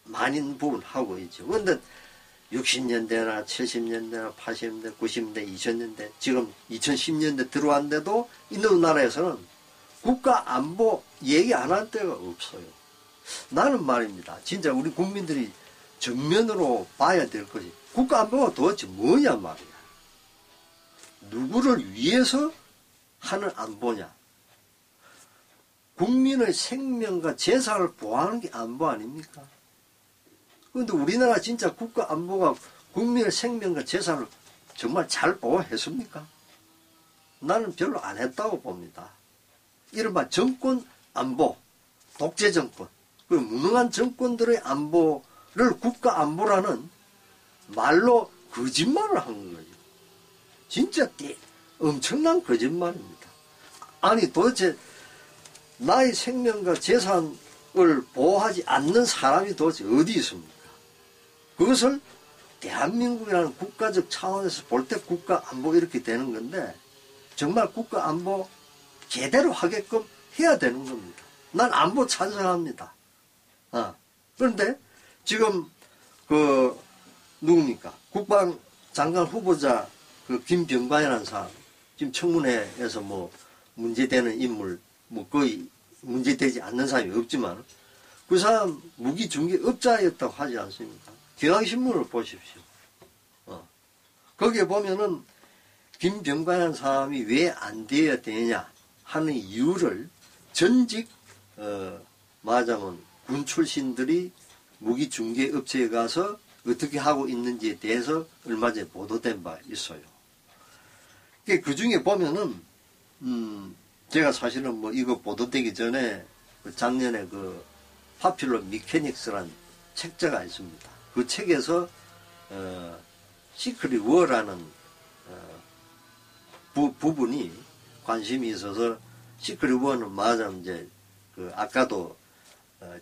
많은 부분 하고 있죠. 그런데 60년대나 70년대나 80년대, 90년대, 2000년대, 지금 2010년대 들어왔는데도 있는 나라에서는 국가 안보 얘기 안 할 데가 없어요. 나는 말입니다. 진짜 우리 국민들이 정면으로 봐야 될 것이 국가 안보가 도대체 뭐냐 말이야. 누구를 위해서 하는 안보냐. 국민의 생명과 재산을 보호하는 게 안보 아닙니까? 그런데 우리나라 진짜 국가 안보가 국민의 생명과 재산을 정말 잘 보호했습니까? 나는 별로 안 했다고 봅니다. 이른바 정권 안보, 독재 정권, 그리고 무능한 정권들의 안보를 국가 안보라는 말로 거짓말을 한 거죠. 진짜 엄청난 거짓말입니다. 아니 도대체 나의 생명과 재산을 보호하지 않는 사람이 도대체 어디 있습니까? 그것을 대한민국이라는 국가적 차원에서 볼 때 국가 안보 이렇게 되는 건데 정말 국가 안보 제대로 하게끔 해야 되는 겁니다. 난 안보 찬성합니다. 그런데 지금 누굽니까? 국방장관 후보자 김병관이라는 사람 지금 청문회에서 뭐 문제되는 인물 뭐 거의 문제되지 않는 사람이 없지만 그 사람 무기중개업자였다고 하지 않습니까? 경향신문을 보십시오. 거기에 보면은 김병관이라는 사람이 왜 안 되어야 되냐 하는 이유를 전직 말하자면 군 출신들이 무기중개업체에 가서 어떻게 하고 있는지에 대해서 얼마 전에 보도된 바 있어요. 그 중에 보면은 제가 사실은 뭐 이거 보도되기 전에 작년에 파퓰러 미케닉스라는 책자가 있습니다. 그 책에서 시크릿 워라는 부분이 관심이 있어서 시크릿 워는 말하자면 이제 아까도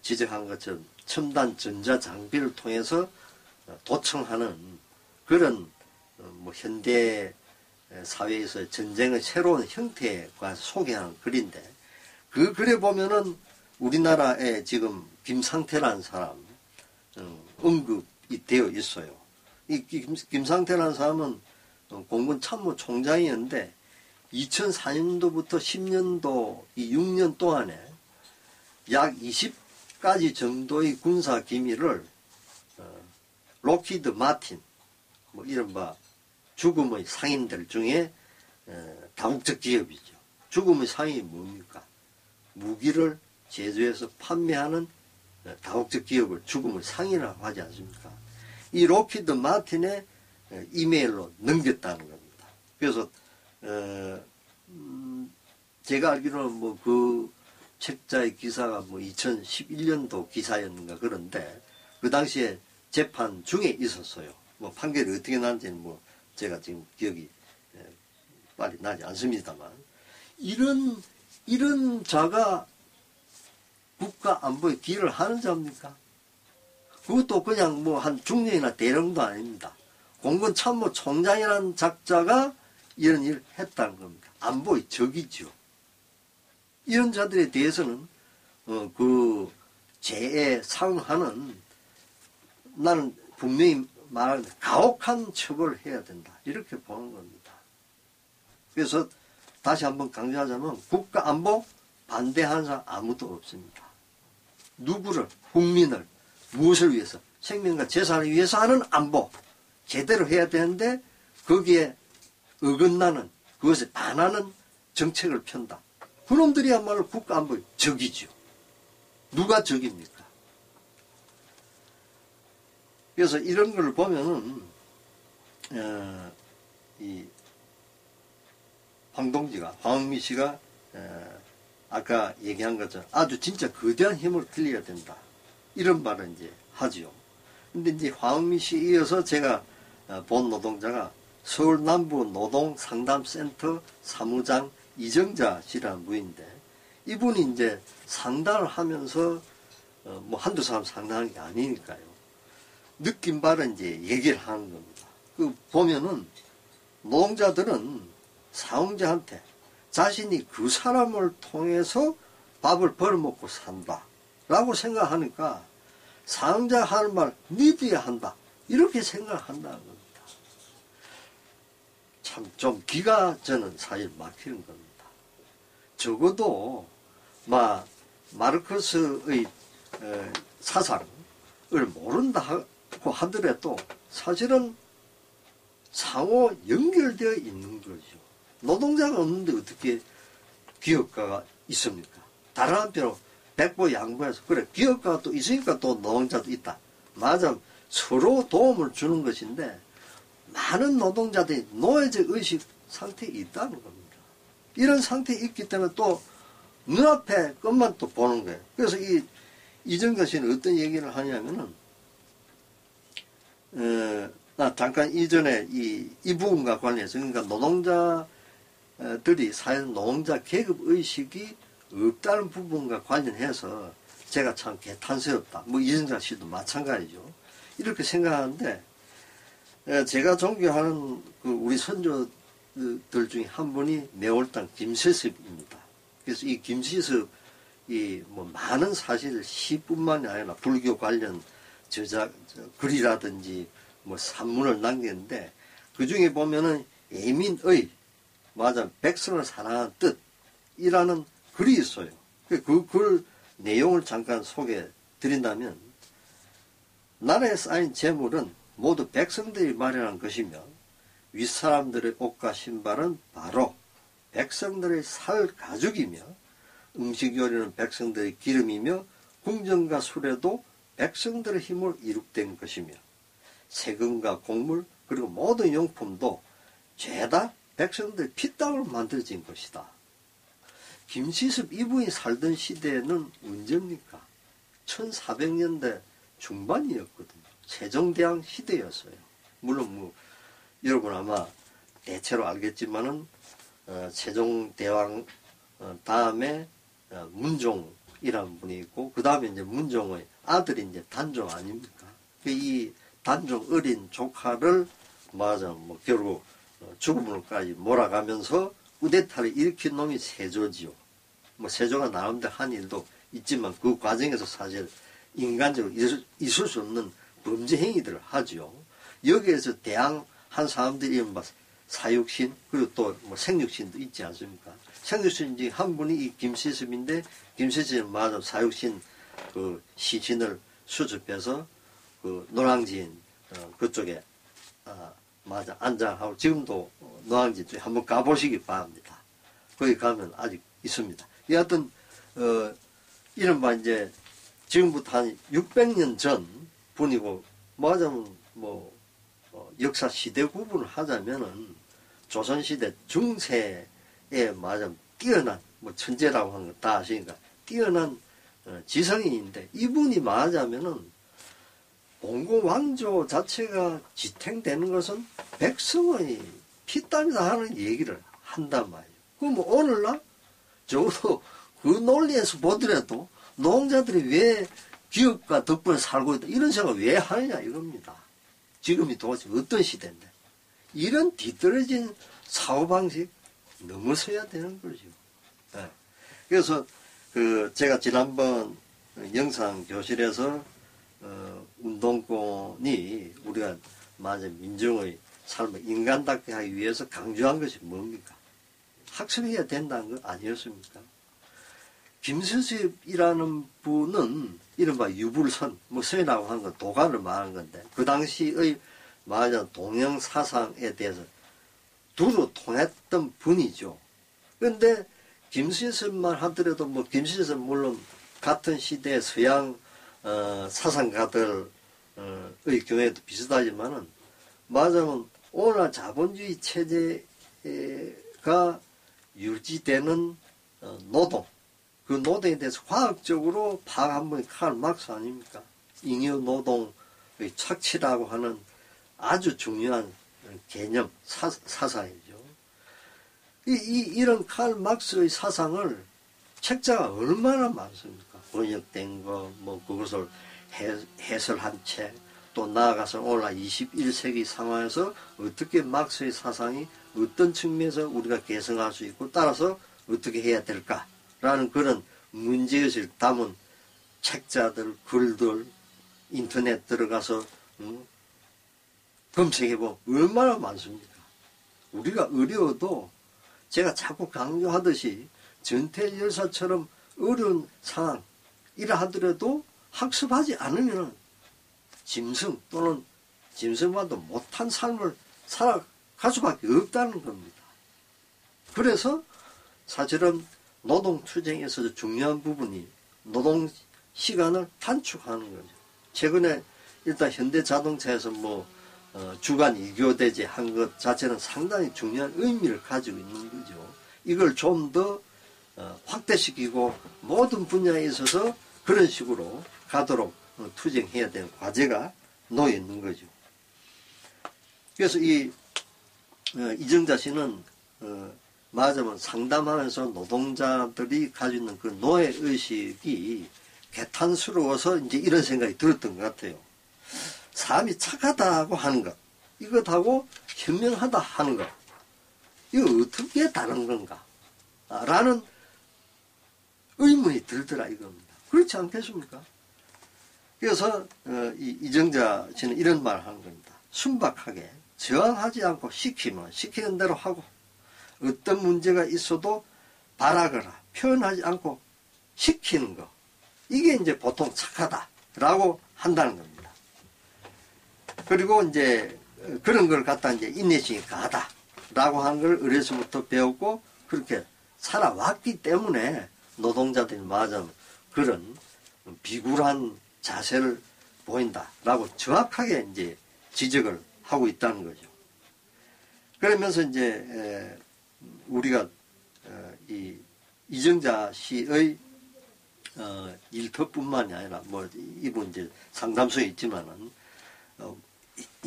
지적한 것처럼 첨단 전자 장비를 통해서 도청하는 그런 뭐 현대 사회에서 전쟁의 새로운 형태에 관해서 소개하는 글인데 그 글에 보면은 우리나라에 지금 김상태라는 사람 언급이 되어 있어요. 이 김상태라는 사람은 공군 참모총장이었는데 2004년도부터 10년도 이 6년 동안에 약 20가지 정도의 군사 기밀을 록히드 마틴 뭐 이른바 죽음의 상인들 중에 다국적 기업이죠. 죽음의 상인이 뭡니까? 무기를 제조해서 판매하는 다국적 기업을 죽음을 상인이라고 하지 않습니까? 이 로키드 마틴의 이메일로 넘겼다는 겁니다. 그래서 제가 알기로는 뭐 그 책자의 기사가 뭐 2011년도 기사였는가 그런데 그 당시에 재판 중에 있었어요. 뭐 판결이 어떻게 났는지는 뭐 제가 지금 기억이 빨리 나지 않습니다만 이런 자가 국가 안보에 기여를 하는 자입니까? 그것도 그냥 뭐 한 중령이나 대령도 아닙니다. 공군 참모 총장이라는 작자가 이런 일을 했다는 겁니다. 안보의 적이죠. 이런 자들에 대해서는 그 죄에 상응하는 나는 분명히 말하는데 가혹한 처벌을 해야 된다. 이렇게 보는 겁니다. 그래서 다시 한번 강조하자면 국가 안보 반대하는 사람 아무도 없습니다. 누구를 국민을 무엇을 위해서 생명과 재산을 위해서 하는 안보 제대로 해야 되는데 거기에 어긋나는 그것에 반하는 정책을 편다. 그놈들이야말로 국가 안보의 적이죠. 누가 적입니까? 그래서 이런 걸 보면은 이 황미 씨가 아까 얘기한 것처럼 아주 진짜 거대한 힘을 빌려야 된다. 이런 말을 이제 하지요. 근데 이제 황미 씨에 이어서 제가 본 노동자가 서울 남부 노동상담센터 사무장 이정자 씨라는 분인데 이분이 이제 상담을 하면서 뭐 한두 사람 상담하는 게 아니니까요. 느낀 바를 이제 얘기를 하는 겁니다. 그 보면은 노동자들은 사용자한테 자신이 그 사람을 통해서 밥을 벌어먹고 산다 라고 생각하니까 사용자 하는 말 믿어야 한다 이렇게 생각한다는 겁니다. 참 좀 기가 저는 사실 막히는 겁니다. 적어도 마르크스의 사상을 모른다고 하더라도 사실은 상호 연결되어 있는 거죠. 노동자가 없는데 어떻게 기업가가 있습니까? 다른 한편으로 백보 양보해서 그래 기업가가 또 있으니까 또 노동자도 있다. 맞아 서로 도움을 주는 것인데 많은 노동자들이 노예적 의식 상태에 있다는 겁니다. 이런 상태에 있기 때문에 또 눈앞에 것만 또 보는 거예요. 그래서 이정가 씨는 어떤 얘기를 하냐면은 나 잠깐 이전에 이 부분과 관련해서 그러니까 노동자들이 사실 노동자 계급 의식이 없다는 부분과 관련해서 제가 참 개탄스럽다. 뭐 이정가 씨도 마찬가지죠. 이렇게 생각하는데 제가 존경하는 그 우리 선조들 중에 한 분이 매월당 김세습입니다. 그래서 이 김세습이 뭐 많은 사실 시뿐만이 아니라 불교 관련 글이라든지 뭐 산문을 남겼는데 그 중에 보면은 예민의 맞아 백성을 사랑하는 뜻이라는 글이 있어요. 그 글 내용을 잠깐 소개해 드린다면 나라에 쌓인 재물은 모두 백성들이 마련한 것이며 윗사람들의 옷과 신발은 바로 백성들의 살 가죽이며 음식 요리는 백성들의 기름이며 궁전과 수레도 백성들의 힘으로 이룩된 것이며 세금과 곡물 그리고 모든 용품도 죄다 백성들의 피땀으로 만들어진 것이다. 김시습 이분이 살던 시대는 언제입니까? 1400년대 중반이었거든요. 세종대왕 시대였어요. 물론 뭐 여러분 아마 대체로 알겠지만은 세종대왕 다음에 문종이라는 분이 있고 그 다음에 이제 문종의 아들이 이제 단종 아닙니까? 이 단종 어린 조카를 뭐 결국 죽음으로까지 몰아가면서 쿠데타를 일으킨 놈이 세조지요. 뭐 세조가 나름대로 한 일도 있지만 그 과정에서 사실 인간적으로 있을 수 없는 범죄 행위들을 하죠. 여기에서 대항 한 사람들이 뭐 사육신 그리고 또 뭐 생육신도 있지 않습니까? 생육신 중에 한 분이 이 김시습인데 김시습은 맞아 사육신 그 시신을 수습해서 그 노량진 그쪽에 맞아 안장하고 지금도 노량진 쪽에 한번 가보시기 바랍니다. 거기 가면 아직 있습니다. 여하튼 이른바 이제 지금부터 한 600년 전 분이고, 뭐하자면 뭐, 역사 시대 구분을 하자면은 조선시대 중세에 말하자면 뛰어난, 뭐 천재라고 하는 거 다 아시니까, 뛰어난 지성인인데, 이분이 말하자면은 봉공왕조 자체가 지탱되는 것은 백성의 피땀이다 하는 얘기를 한단 말이에요. 그럼 뭐 오늘날 적어도 그 논리에서 보더라도 노동자들이 왜 기업가 덕분에 살고 있다 이런 생각을 왜 하느냐 이겁니다. 지금이 도대체 어떤 시대인데 이런 뒤떨어진 사고방식 넘어서야 되는 거죠. 네. 그래서 제가 지난번 영상 교실에서 운동권이 우리가 맞아 민중의 삶을 인간답게 하기 위해서 강조한 것이 뭡니까? 학습해야 된다는 거 아니었습니까? 김수습이라는 분은 이른바 유불선, 뭐 선이라고 하는 건 도가를 말하는 건데, 그 당시의 말하자면 동양 사상에 대해서 두루 통했던 분이죠. 그런데 김수습만 하더라도 뭐 김수습은 물론 같은 시대의 서양 사상가들의 경우에도 비슷하지만은 말하자면 오늘날 자본주의 체제가 유지되는 노동, 그 노동에 대해서 과학적으로 파악한 분이 칼 막스 아닙니까? 잉여 노동의 착취라고 하는 아주 중요한 개념, 사상이죠. 이런 칼 막스의 사상을 책자가 얼마나 많습니까? 번역된 거, 뭐 그것을 해설한 책, 또 나아가서 오늘날 21세기 상황에서 어떻게 막스의 사상이 어떤 측면에서 우리가 개성할 수 있고 따라서 어떻게 해야 될까라는 그런 문제의식을 담은 책자들, 글들, 인터넷 들어가서 검색해보면 얼마나 많습니까? 우리가 어려워도 제가 자꾸 강조하듯이 전태 열사처럼 어려운 상황 이라 하더라도 학습하지 않으면 짐승 또는 짐승과도 못한 삶을 살아갈 수밖에 없다는 겁니다. 그래서 사실은 노동투쟁에서 중요한 부분이 노동 시간을 단축하는 거죠. 최근에 일단 현대자동차에서 뭐 주간 2교대제 한 것 자체는 상당히 중요한 의미를 가지고 있는 거죠. 이걸 좀 더 확대시키고 모든 분야에 있어서 그런 식으로 가도록 투쟁해야 되는 과제가 놓여 있는 거죠. 그래서 이정자 씨는 말하자면 상담하면서 노동자들이 가지고 있는 그 노예의식이 개탄스러워서 이제 이런 생각이 들었던 것 같아요. 삶이 착하다고 하는 것, 이것하고 현명하다 하는 것, 이거 어떻게 다른 건가? 라는 의문이 들더라 이겁니다. 그렇지 않겠습니까? 그래서 이정자 씨는 이런 말을 하는 겁니다. 순박하게 저항하지 않고 시키면 시키는 대로 하고 어떤 문제가 있어도 바라거나 표현하지 않고 시키는 거, 이게 이제 보통 착하다라고 한다는 겁니다. 그리고 이제 그런 걸 갖다 이제 인내심이 강하다라고 하는 걸 어려서부터 배웠고 그렇게 살아왔기 때문에 노동자들이 말하자면 그런 비굴한 자세를 보인다라고 정확하게 이제 지적을 하고 있다는 거죠. 그러면서 이제 우리가 이정자 씨의 일터뿐만이 아니라 뭐 이분 이제 상담소에 있지만은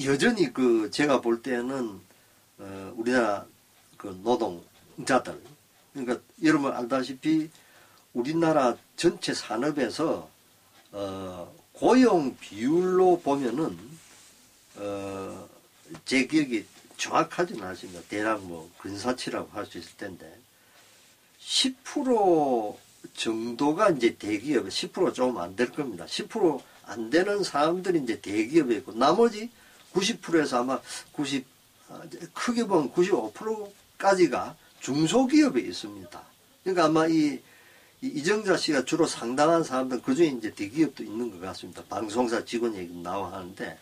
여전히 제가 볼 때는 우리나라 그 노동자들, 그러니까 여러분 알다시피 우리나라 전체 산업에서 고용 비율로 보면은 제 기억이 정확하지는 않습니다. 대략 뭐 근사치라고 할 수 있을 텐데 10% 정도가 이제 대기업, 10% 조금 안 될 겁니다. 10% 안 되는 사람들이 이제 대기업에 있고 나머지 90%에서 아마 크게 보면 95%까지가 중소기업에 있습니다. 그러니까 아마 이정자 씨가 주로 상담한 사람들 그 중에 이제 대기업도 있는 것 같습니다. 방송사 직원 얘기 나와 하는데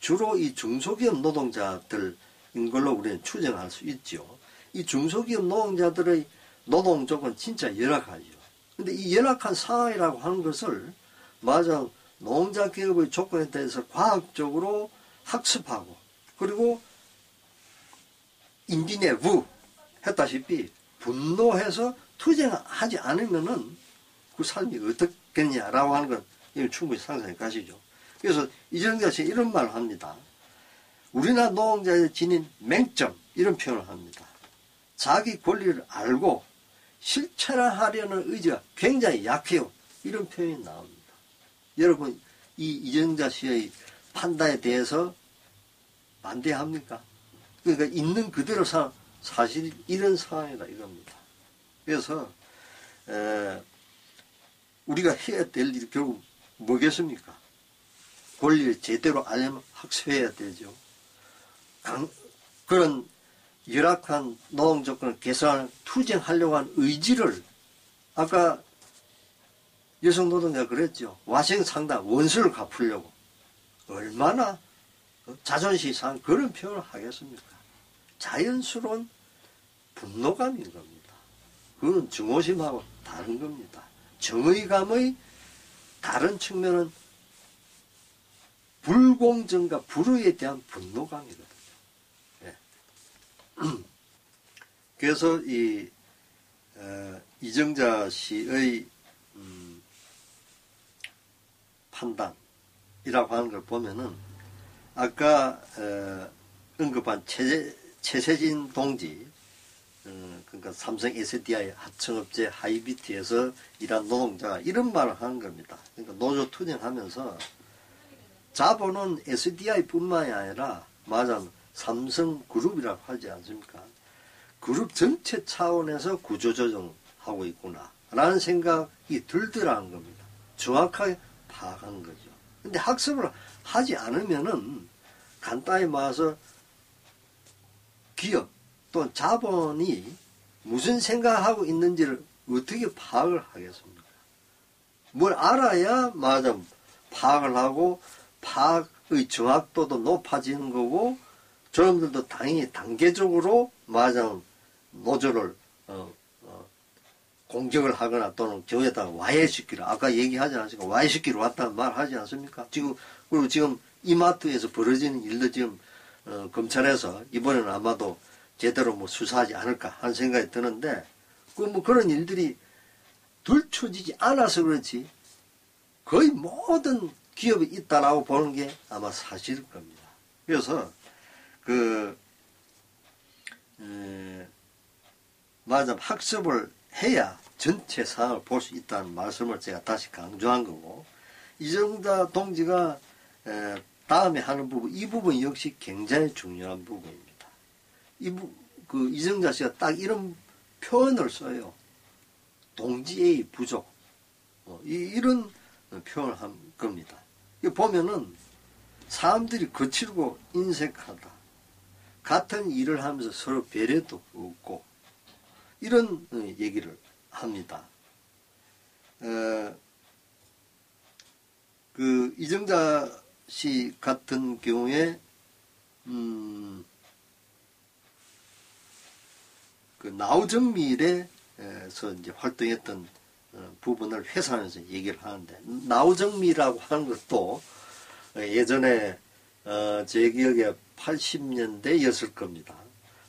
주로 이 중소기업 노동자들인 걸로 우리는 추정할 수 있죠. 이 중소기업 노동자들의 노동조건 진짜 열악하죠. 근데 이 열악한 상황이라고 하는 것을 맞아 농자개업의 조건에 대해서 과학적으로 학습하고 그리고 인디네부 했다시피 분노해서 투쟁하지 않으면은 그 삶이 어떻겠냐라고 하는 건 이건 충분히 상상해 가시죠. 그래서 이정자 씨 이런 말을 합니다. 우리나라 노동자의 지닌 맹점 이런 표현을 합니다. 자기 권리를 알고 실천하려는 의지가 굉장히 약해요. 이런 표현이 나옵니다. 여러분 이 이정자 씨의 판단에 대해서 반대합니까? 그러니까 있는 그대로 사실 이런 상황이다 이겁니다. 그래서 우리가 해야 될 일이 결국 뭐겠습니까? 권리를 제대로 알려면 학습해야 되죠. 그런 열악한 노동 조건을 개선하는 투쟁하려고 하는 의지를 아까 여성 노동자가 그랬죠. 와생상당 원수를 갚으려고 얼마나 자존심 상한 그런 표현을 하겠습니까? 자연스러운 분노감인 겁니다. 그건 증오심하고 다른 겁니다. 정의감의 다른 측면은 불공정과 불의에 대한 분노감이거든요. 예. 그래서 이정자 씨의 판단이라고 하는 걸 보면은 아까 언급한 최세진 동지 그러니까 삼성 SDI 하청업체 하이비트에서 일한 노동자가 이런 말을 하는 겁니다. 그러니까 노조 투쟁하면서 자본은 SDI뿐만이 아니라 말하자면 삼성그룹이라고 하지 않습니까? 그룹 전체 차원에서 구조조정하고 있구나 라는 생각이 들더라는 겁니다. 정확하게 파악한 거죠. 근데 학습을 하지 않으면은 간단히 말해서 기업 또는 자본이 무슨 생각하고 있는지를 어떻게 파악을 하겠습니까? 뭘 알아야 맞아 파악을 하고 파악의 정확도도 높아지는 거고 저놈들도 당연히 단계적으로 맞아 노조를 공격을 하거나 또는 경에다가 와해시키라 아까 얘기하지 않습니까? 와해시키러 왔다는 말 하지 않습니까? 그리고 지금 이마트에서 벌어지는 일도 지금 검찰에서 이번에는 아마도 제대로 뭐 수사하지 않을까 하는 생각이 드는데 뭐 그런 일들이 들춰지지 않아서 그렇지 거의 모든 기업이 있다라고 보는 게 아마 사실일 겁니다. 그래서 맞아 학습을 해야 전체 상황을 볼 수 있다는 말씀을 제가 다시 강조한 거고 이정자 동지가 다음에 하는 부분 이 부분 역시 굉장히 중요한 부분입니다. 이정자 씨가 딱 이런 표현을 써요. 동지의 부족 이런 표현을 한 겁니다. 이거 보면은 사람들이 거칠고 인색하다. 같은 일을 하면서 서로 배려도 없고 이런 얘기를 합니다. 이정자 씨 같은 경우에 나우정밀에서 이제 활동했던 부분을 회상해서 얘기를 하는데 나우정밀이라고 하는 것도 예전에 제 기억에 80년대였을 겁니다.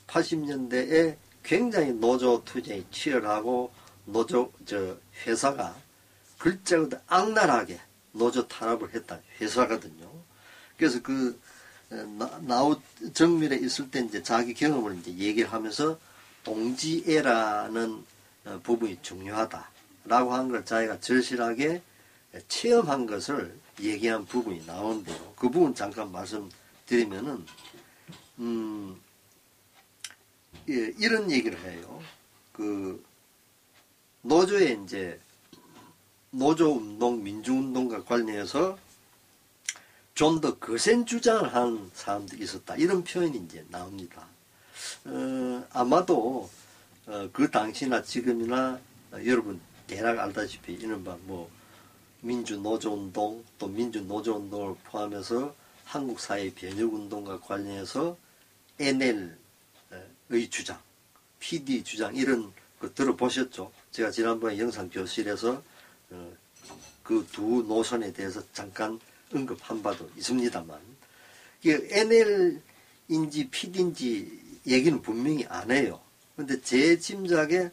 80년대에 굉장히 노조 투쟁이 치열하고 회사가 글자로도 악랄하게 노조 탄압을 했던 회사거든요. 그래서 나우정밀에 있을 때 이제 자기 경험을 이제 얘기를 하면서 동지애라는 부분이 중요하다라고 하는 걸 자기가 절실하게 체험한 것을 얘기한 부분이 나오는데요. 그 부분 잠깐 말씀드리면은 이런 얘기를 해요. 노조에 이제 노조운동, 민주운동과 관련해서 좀 더 거센 주장을 하는 사람들이 있었다. 이런 표현이 이제 나옵니다. 아마도 그 당시나 지금이나 여러분 대략 알다시피 이른바 민주노조운동 또 민주노조운동을 포함해서 한국사회 변혁운동과 관련해서 NL의 주장, PD 주장 이런 거 들어보셨죠? 제가 지난번에 영상교실에서 그 두 노선에 대해서 잠깐 언급한 바도 있습니다만, 이게 NL인지 PD인지 얘기는 분명히 안 해요. 근데 제 짐작에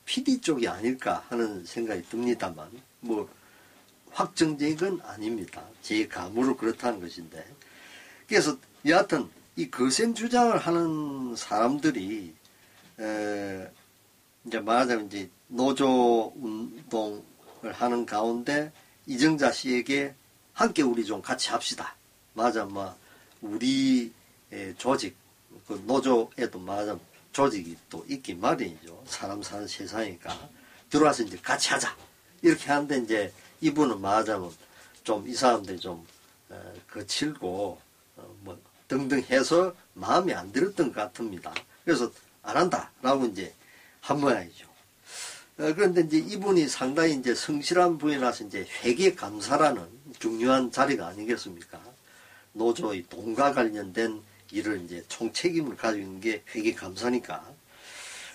PD 쪽이 아닐까 하는 생각이 듭니다만, 뭐 확정적인 건 아닙니다. 제 감으로 그렇다는 것인데, 그래서 여하튼 이 거센 주장을 하는 사람들이 이제 말하자면 이제 노조 운동을 하는 가운데 이정자 씨에게 함께 우리 좀 같이 합시다. 맞아, 우리 조직, 그 노조에도 말하자면 조직이 또 있긴 마련이죠. 사람 사는 세상이니까 들어와서 이제 같이 하자. 이렇게 하는데 이제 이분은 말하자면 좀 이 사람들이 좀 거칠고 뭐 등등 해서 마음에 안 들었던 것 같습니다. 그래서 안 한다라고 이제 한 모양이죠. 그런데 이제 이분이 상당히 이제 성실한 분이라서 이제 회계감사라는 중요한 자리가 아니겠습니까? 노조의 돈과 관련된 일을 이제 총책임을 가지고 있는 게 회계감사니까.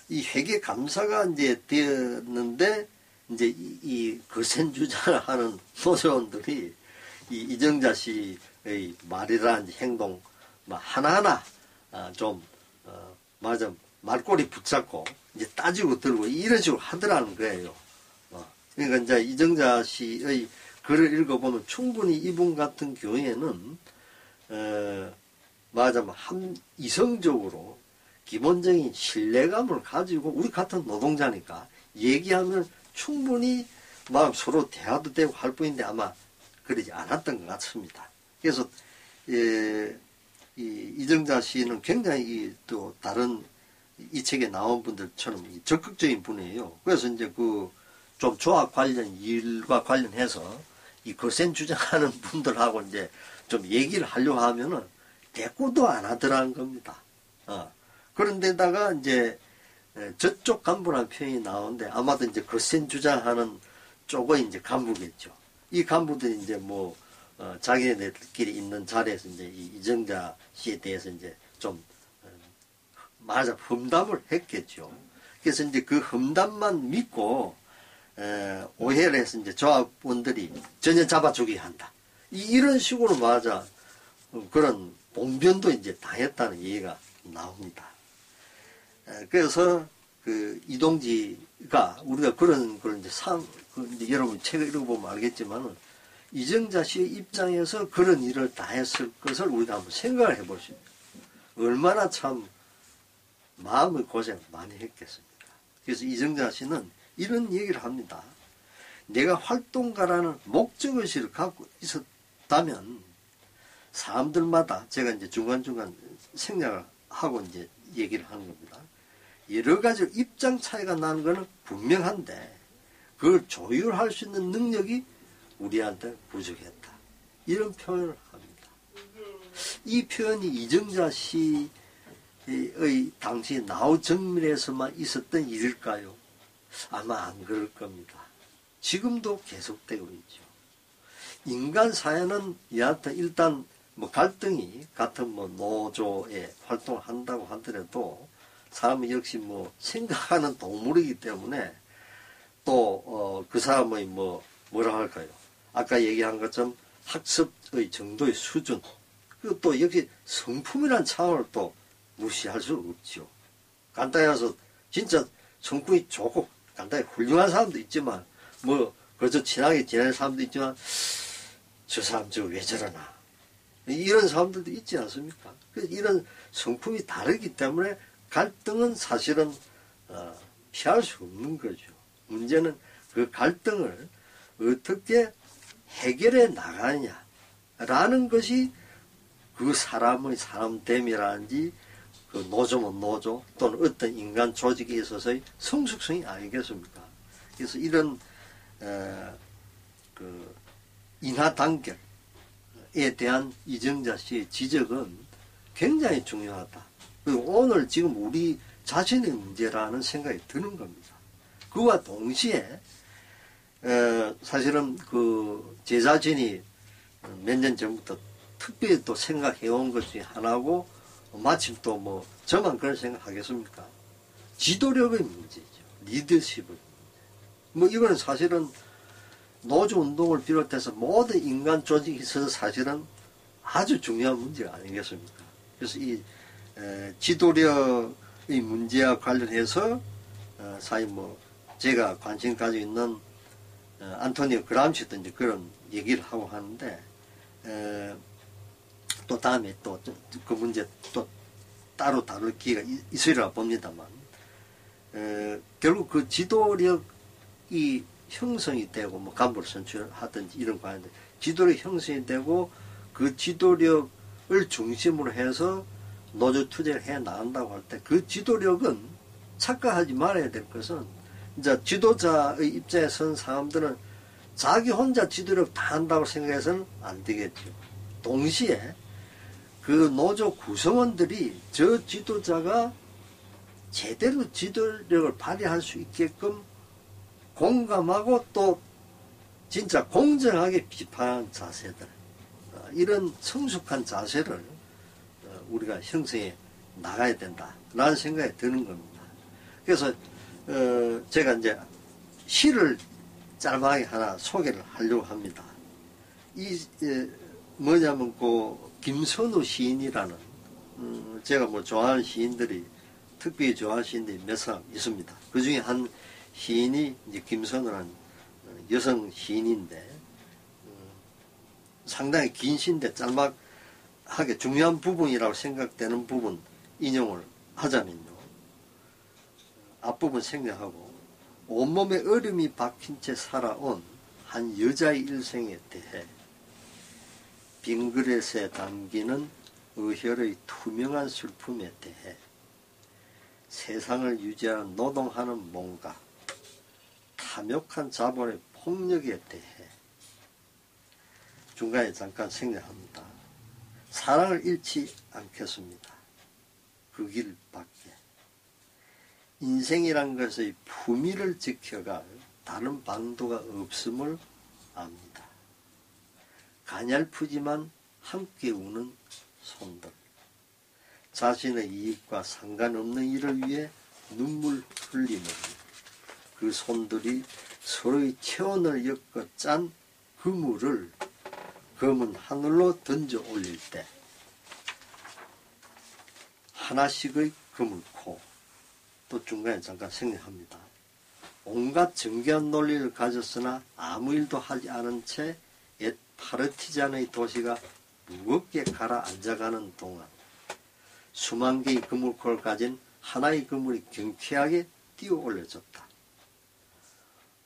이 회계감사가 이제 되었는데, 이제 이 거센 주장을 하는 노조원들이 이 이정자 씨의 말이라든지 행동, 하나하나 좀, 말하자면 말꼬리 붙잡고 이제 따지고 들고 이런 식으로 하더라는 거예요. 그러니까 이제 이정자 씨의 글을 읽어보면 충분히 이분 같은 경우에는, 말하자면 이성적으로 기본적인 신뢰감을 가지고 우리 같은 노동자니까 얘기하면 충분히 서로 대화도 되고 할 뿐인데 아마 그러지 않았던 것 같습니다. 그래서 이정자 씨는 굉장히 또 다른 이 책에 나온 분들처럼 적극적인 분이에요. 그래서 이제 좀 조합 관련 일과 관련해서 이 거센 주장하는 분들하고 이제 좀 얘기를 하려고 하면은 대꾸도 안 하더라는 겁니다. 그런데다가 이제 저쪽 간부라는 표현이 나오는데 아마도 이제 거센 주장하는 쪽의 이제 간부겠죠. 이 간부들이 이제 자기네들끼리 있는 자리에서 이제 이정자 씨에 대해서 이제 좀 말하자면 험담을 했겠죠. 그래서 이제 그 험담만 믿고 오해를 해서 이제 조합원들이 전혀 잡아주게 한다. 이런 식으로 그런 봉변도 이제 당했다는 얘기가 나옵니다. 그래서 이동지가 우리가 그런 이제 여러분 책을 읽어보면 알겠지만은 이정자 씨의 입장에서 그런 일을 다 했을 것을 우리가 한번 생각을 해볼 수 있습니다. 얼마나 참 마음의 고생을 많이 했겠습니까? 그래서 이정자 씨는 이런 얘기를 합니다. 내가 활동가라는 목적의식을 갖고 있었다면 사람들마다 제가 이제 중간중간 생략을 하고 이제 얘기를 하는 겁니다. 여러 가지 입장 차이가 나는 것은 분명한데 그걸 조율할 수 있는 능력이 우리한테 부족했다. 이런 표현을 합니다. 이 표현이 이정자 씨의 당시 나우 정밀에서만 있었던 일일까요? 아마 안 그럴 겁니다. 지금도 계속되고 있죠. 인간 사회는 여하튼 일단 갈등이 같은 노조에 활동을 한다고 하더라도 사람은 역시 생각하는 동물이기 때문에 또 그 사람의 뭐라 할까요? 아까 얘기한 것처럼 학습의 정도의 수준, 그리고 또 역시 성품이라는 차원을 또 무시할 수 없죠. 간단히 해서 진짜 성품이 좋고 간단히 훌륭한 사람도 있지만 그래서 친하게 지내는 사람도 있지만 저 사람 왜 저러나 이런 사람들도 있지 않습니까? 그래서 이런 성품이 다르기 때문에 갈등은 사실은 피할 수 없는 거죠. 문제는 그 갈등을 어떻게 해결해 나가느냐라는 것이 그 사람의 사람됨이라든지 그 노조면 노조 또는 어떤 인간 조직에 있어서의 성숙성이 아니겠습니까? 그래서 이런 인하 단결에 대한 이정자 씨의 지적은 굉장히 중요하다. 그리고 오늘 지금 우리 자신의 문제라는 생각이 드는 겁니다. 그와 동시에 사실은 제 자신이 몇 년 전부터 특별히 또 생각해온 것 중에 하나고 마침 또 저만 그런 생각하겠습니까? 지도력의 문제죠. 리더십을 뭐 이거는 사실은 노조 운동을 비롯해서 모든 인간 조직에 있어서 사실은 아주 중요한 문제가 아니겠습니까? 그래서 이 지도력의 문제와 관련해서 사실 뭐 제가 관심 가지고 있는 안토니오 그람시도 이제 그런 얘기를 하고 하는데 또 다음에 또 그 문제 또 따로 다룰 기회가 있으리라 봅니다만 결국 그 지도력이 형성이 되고 뭐 간부를 선출하든지 이런 관련돼 지도력 형성이 되고 그 지도력을 중심으로 해서 노조 투쟁을 해 나간다고 할 때 그 지도력은 착각하지 말아야 될 것은 이제 지도자의 입장에 선 사람들은 자기 혼자 지도력 다 한다고 생각해서는 안 되겠죠. 동시에 그 노조 구성원들이 저 지도자가 제대로 지도력을 발휘할 수 있게끔 공감하고 또 진짜 공정하게 비판하는 자세들 이런 성숙한 자세를 우리가 형성해 나가야 된다라는 생각이 드는 겁니다. 그래서 제가 이제 시를 짧게 하나 소개를 하려고 합니다. 뭐냐면 그 김선우 시인이라는 제가 뭐 좋아하는 시인들이 특별히 좋아하는 시인들이 몇 사람 있습니다. 그 중에 한 시인이 이제 김선우라는 여성 시인인데 상당히 긴 시인데 짤막하게 중요한 부분이라고 생각되는 부분 인용을 하자면요. 앞부분 생략하고 온몸에 얼음이 박힌 채 살아온 한 여자의 일생에 대해 빈 그릇에 담기는 의혈의 투명한 슬픔에 대해 세상을 유지하는 노동하는 몸과 탐욕한 자본의 폭력에 대해 중간에 잠깐 생략합니다. 사랑을 잃지 않겠습니다. 그 길 밖에 인생이란 것의 품위를 지켜갈 다른 방도가 없음을 압니다. 가냘프지만 함께 우는 손들, 자신의 이익과 상관없는 일을 위해 눈물 흘리는 그 손들이 서로의 체온을 엮어 짠 그물을 검은 하늘로 던져 올릴 때 하나씩의 그물코, 또 중간에 잠깐 생략합니다. 온갖 정교한 논리를 가졌으나 아무 일도 하지 않은 채 옛 파르티잔의 도시가 무겁게 가라앉아가는 동안 수만 개의 그물코를 가진 하나의 그물이 경쾌하게 띄어 올려졌다.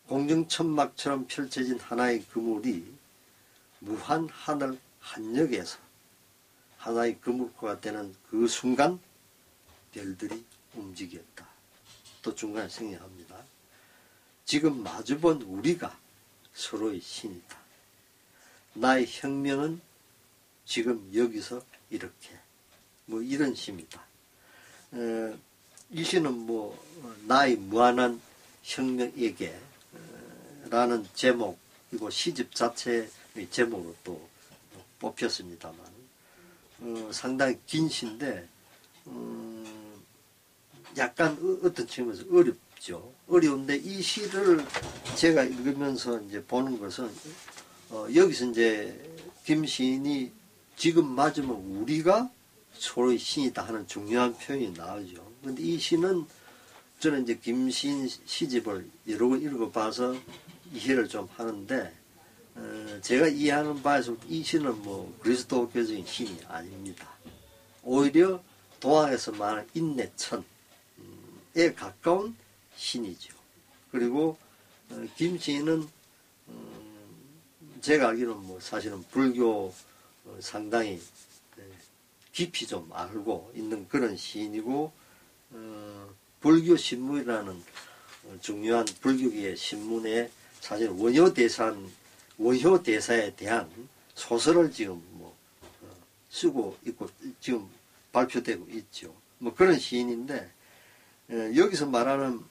공중천막처럼 펼쳐진 하나의 그물이 무한 하늘 한역에서 하나의 그물코가 되는 그 순간 별들이 움직였다. 또 중간에 생략합니다. 지금 마주본 우리가 서로의 신이다. 나의 혁명은 지금 여기서 이렇게 뭐 이런 시입니다. 이 시는 뭐 나의 무한한 혁명에게 라는 제목이고 시집 자체의 제목으로 또 뽑혔습니다만 상당히 긴 시인데 약간 어떤 측면에서 어렵죠. 어려운데 이 시를 제가 읽으면서 이제 보는 것은 여기서 이제 김 시인이 지금 맞으면 우리가 서로의 신이다 하는 중요한 표현이 나오죠. 근데 이 시는 저는 이제 김 시인 시집을 여러 번 읽어봐서 이해를 좀 하는데 제가 이해하는 바에서 이 시는 뭐 그리스도교적인 신이 아닙니다. 오히려 동학에서 말하는 인내천에 가까운 신이죠. 그리고 김 시인은 제가 알기로는 뭐 사실은 불교 상당히 깊이 좀 알고 있는 그런 시인이고 불교 신문이라는 중요한 불교계의 신문에 사실 원효대사에 대한 소설을 지금 뭐 쓰고 있고 지금 발표되고 있죠. 뭐 그런 시인인데 여기서 말하는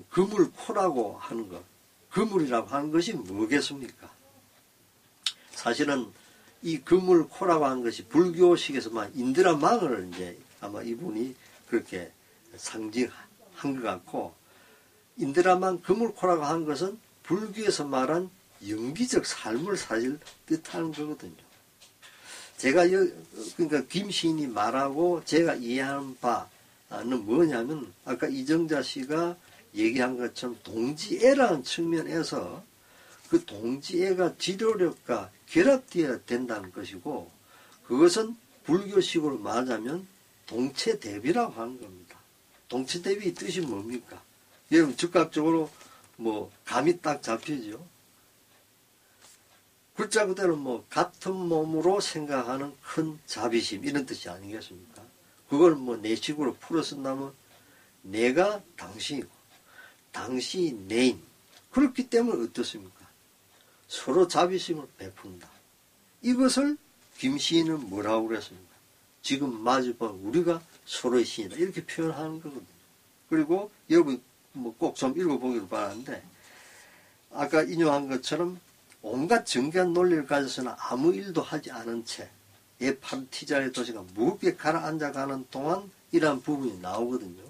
그물코라고 하는 것, 그물이라고 하는 것이 뭐겠습니까? 사실은 이 그물코라고 하는 것이 불교식에서만 인드라망을 이제 아마 이분이 그렇게 상징한 것 같고 인드라만 그물코라고 한 것은 불교에서 말한 영기적 삶을 사실 뜻하는 거거든요. 제가 그러니까 김 시인이 말하고 제가 이해하는 바는 뭐냐면 아까 이정자 씨가 얘기한 것처럼 동지애라는 측면에서 그 동지애가 지도력과 결합되어야 된다는 것이고 그것은 불교식으로 말하자면 동체대비라고 하는 겁니다. 동체대비 뜻이 뭡니까? 여러분 즉각적으로 뭐 감이 딱 잡히죠. 글자 그대로 뭐 같은 몸으로 생각하는 큰 자비심 이런 뜻이 아니겠습니까? 그걸 뭐 내식으로 풀어 쓴다면 내가 당신이고 당신이 내인 그렇기 때문에 어떻습니까? 서로 자비심을 베푼다. 이것을 김시인은 뭐라고 그랬습니까? 지금 마주봐 우리가 서로의 신이다 이렇게 표현하는 거거든요. 그리고 여러분 뭐 꼭 좀 읽어보기를 바라는데 아까 인용한 것처럼 온갖 정교한 논리를 가져서는 아무 일도 하지 않은 채 파르티자의 도시가 무겁게 가라앉아가는 동안 이러한 부분이 나오거든요.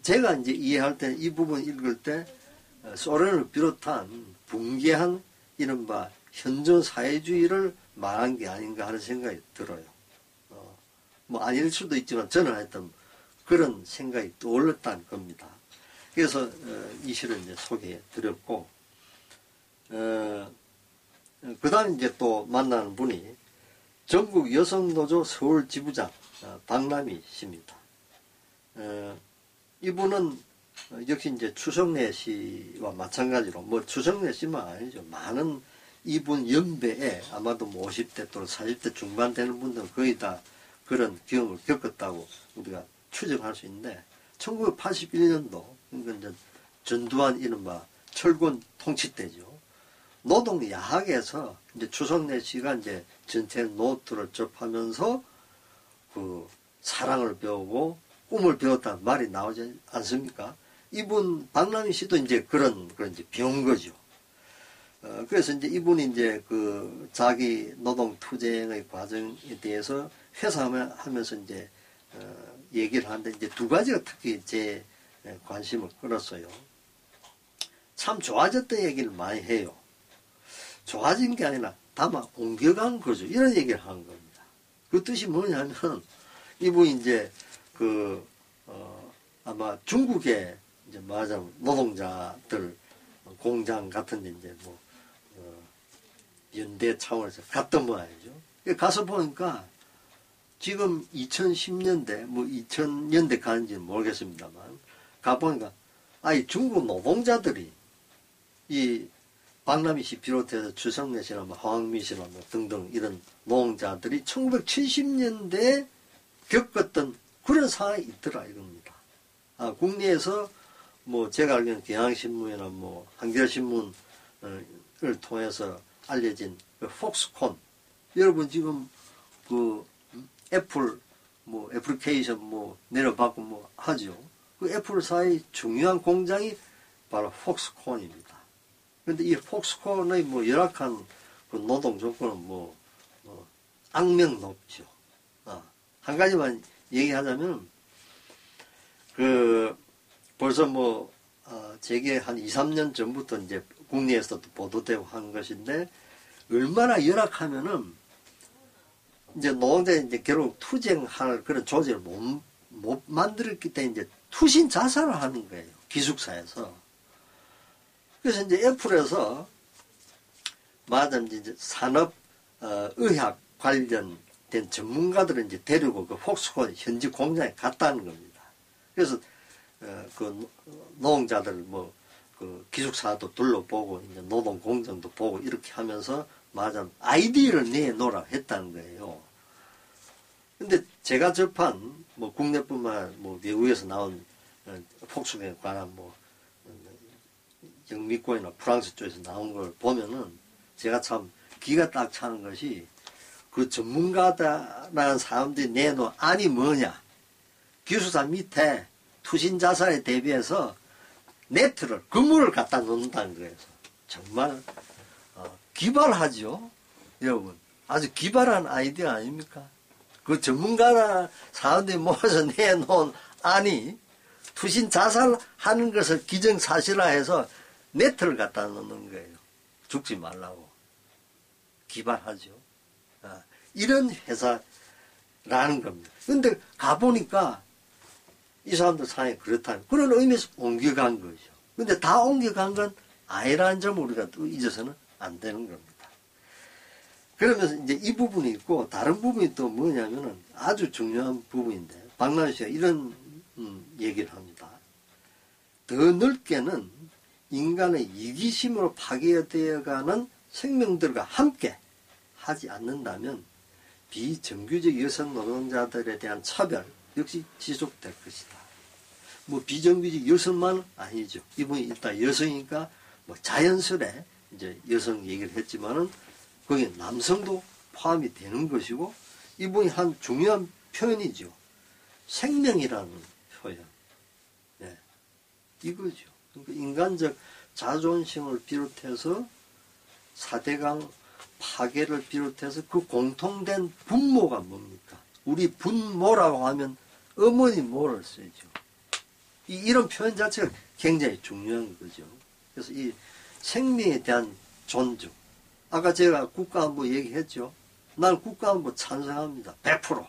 제가 이제 이해할 때 이 부분 읽을 때 소련을 비롯한 붕괴한 이른바 현존 사회주의를 말한 게 아닌가 하는 생각이 들어요. 뭐 아닐 수도 있지만 저는 하여튼 그런 생각이 떠올랐다는 겁니다. 그래서 이 시를 이제 소개해 드렸고 그 다음에 이제 또 만나는 분이 전국 여성노조 서울 지부장 박남희 씨입니다. 이분은 역시 이제 추성래 씨와 마찬가지로 뭐 추성래 씨만 아니죠. 많은 이분 연배에 아마도 뭐 50대 또는 40대 중반 되는 분들은 거의 다 그런 경험을 겪었다고 우리가 추정할 수 있는데 1981년도 그러니까 이제 전두환 이른바 철권 통치 때죠. 노동야학에서 이제 추성래 씨가 이제 전체 노트를 접하면서 그 사랑을 배우고 꿈을 배웠다는 말이 나오지 않습니까? 이분 박남희 씨도 이제 그런 이제 배운 거죠. 그래서 이제 이분이 이제 그 자기 노동 투쟁의 과정에 대해서 회상하면서 이제 얘기를 하는데 이제 두 가지가 특히 제 관심을 끌었어요. 참 좋아졌다 얘기를 많이 해요. 좋아진 게 아니라 다만 옮겨간 거죠. 이런 얘기를 하는 겁니다. 그 뜻이 뭐냐면 이분이 이제 아마 중국에 이제 말하자면 노동자들 공장 같은 데 이제 뭐 연대 차원에서 갔던 모양이죠. 가서 보니까 지금 2010년대 뭐 2000년대 가는지는 모르겠습니다만 가보니까 아니 중국 노동자들이 이 박남희 씨 비롯해서 추성래 씨나 뭐 황미 씨나 뭐 등등 이런 노동자들이 1970년대에 겪었던 그런 상황이 있더라 이겁니다. 국내에서 뭐 제가 알기로는 경향신문이나 뭐 한겨레신문을 통해서 알려진 그 폭스콘 여러분 지금 그 애플 뭐 애플리케이션 뭐 내려받고 뭐 하죠. 그 애플사의 중요한 공장이 바로 폭스콘입니다. 그런데 이 폭스콘의 뭐 열악한 그 노동 조건은 뭐 악명 높죠. 한 가지만 얘기하자면 벌써 뭐 제게 한 2, 3년 전부터 이제 국내에서도 보도되고 한 것인데 얼마나 열악하면은 이제 노동자 이제 결국 투쟁할 그런 조직을 못 만들었기 때문에 이제 투신 자살을 하는 거예요. 기숙사에서. 그래서 이제 애플에서 말하자면 이제 산업, 의학 관련된 전문가들을 이제 데리고 그 폭스콘 현지 공장에 갔다는 겁니다. 그래서 그 노동자들 뭐 그 기숙사도 둘러보고 이제 노동 공정도 보고 이렇게 하면서 말하자면 아이디어를 내놓으라 했다는 거예요. 근데 제가 접한 뭐 국내뿐만 뭐 외국에서 나온 폭스콘에 관한 뭐 영미권이나 프랑스 쪽에서 나온 걸 보면은 제가 참 기가 딱 차는 것이 그 전문가다라는 사람들이 내놓은 안이 뭐냐. 기숙사 밑에 투신 자살에 대비해서 네트를, 그물을 갖다 놓는다는 거예요. 정말 기발하죠. 여러분. 아주 기발한 아이디어 아닙니까? 그 전문가나 사람들이 모아서 내놓은 안이 투신 자살하는 것을 기정사실화해서 네트를 갖다 놓는 거예요. 죽지 말라고. 기발하죠. 이런 회사라는 겁니다. 근데 가보니까 이 사람들 상황이 그렇다는 그런 의미에서 옮겨간 거죠. 근데 다 옮겨간 건 아니라는 점을 우리가 또 잊어서는 안 되는 겁니다. 그러면서 이제 이 부분이 있고 다른 부분이 또 뭐냐면은 아주 중요한 부분인데 박남희 씨가 이런 얘기를 합니다. 더 넓게는 인간의 이기심으로 파괴되어가는 생명들과 함께 하지 않는다면 비정규직 여성 노동자들에 대한 차별 역시 지속될 것이다. 뭐 비정규직 여성만 아니죠. 이분이 일단 여성이니까 뭐 자연스레 이제 여성 얘기를 했지만은 거기에 남성도 포함이 되는 것이고 이분이 한 중요한 표현이죠. 생명이라는 표현. 네. 이거죠. 그러니까 인간적 자존심을 비롯해서 4대강 파괴를 비롯해서 그 공통된 분모가 뭡니까? 우리 분모라고 하면 어머니 모를 쓰죠. 이런 표현 자체가 굉장히 중요한 거죠. 그래서 이 생명에 대한 존중. 아까 제가 국가안보 얘기했죠. 난 국가안보 찬성합니다. 100%.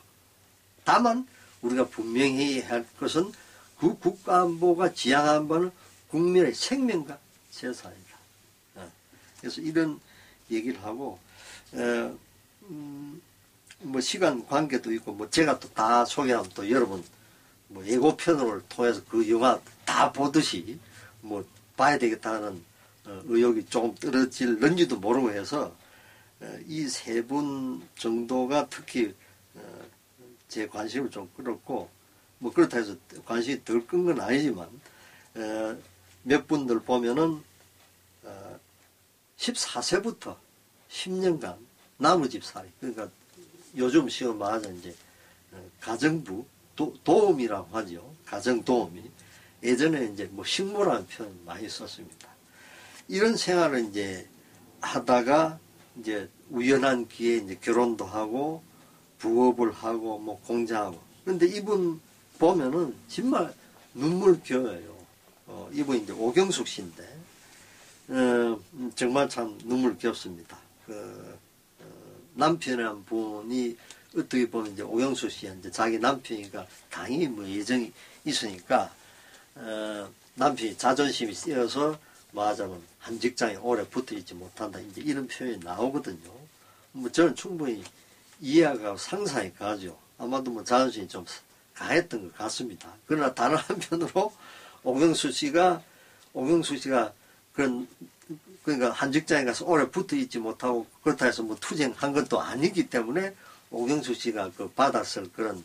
다만 우리가 분명히 해야 할 것은 그 국가안보가 지향한 바는 국민의 생명과 재산이다. 그래서 이런 얘기를 하고 뭐 시간 관계도 있고 뭐 제가 또 다 소개하면 또 여러분 뭐 예고편을 통해서 그 영화 다 보듯이 뭐 봐야 되겠다는 의욕이 조금 떨어질는지도 모르고 해서 이 세 분 정도가 특히 제 관심을 좀 끌었고 뭐 그렇다 해서 관심이 덜 끈 건 아니지만 몇 분들 보면은 14세부터 10년간 나무집살이 그러니까 요즘 시험 말하자면 이제 가정부 도움이라고 하죠. 가정도움이 예전에 이제 뭐 식모라는 표현 많이 썼습니다. 이런 생활을 이제 하다가 이제 우연한 기회에 이제 결혼도 하고 부업을 하고 뭐 공자하고 그런데 이분 보면은 정말 눈물겨요. 이분 이제 오경숙 씨인데 정말 참 눈물겹습니다. 남편이란 분이 어떻게 보면 이제 오영수 씨한테 자기 남편이니까 당연히 뭐 예정이 있으니까 남편이 자존심이 쓰여서 말하자면 한 직장에 오래 붙어 있지 못한다 이제 이런 표현이 나오거든요. 뭐 저는 충분히 이해하고 상상이 가죠. 아마도 뭐 자존심이 좀 강했던 것 같습니다. 그러나 다른 한편으로 오경수 씨가 그러니까 한 직장에 가서 오래 붙어 있지 못하고 그렇다 해서 뭐 투쟁한 것도 아니기 때문에 오경수 씨가 그 받았을 그런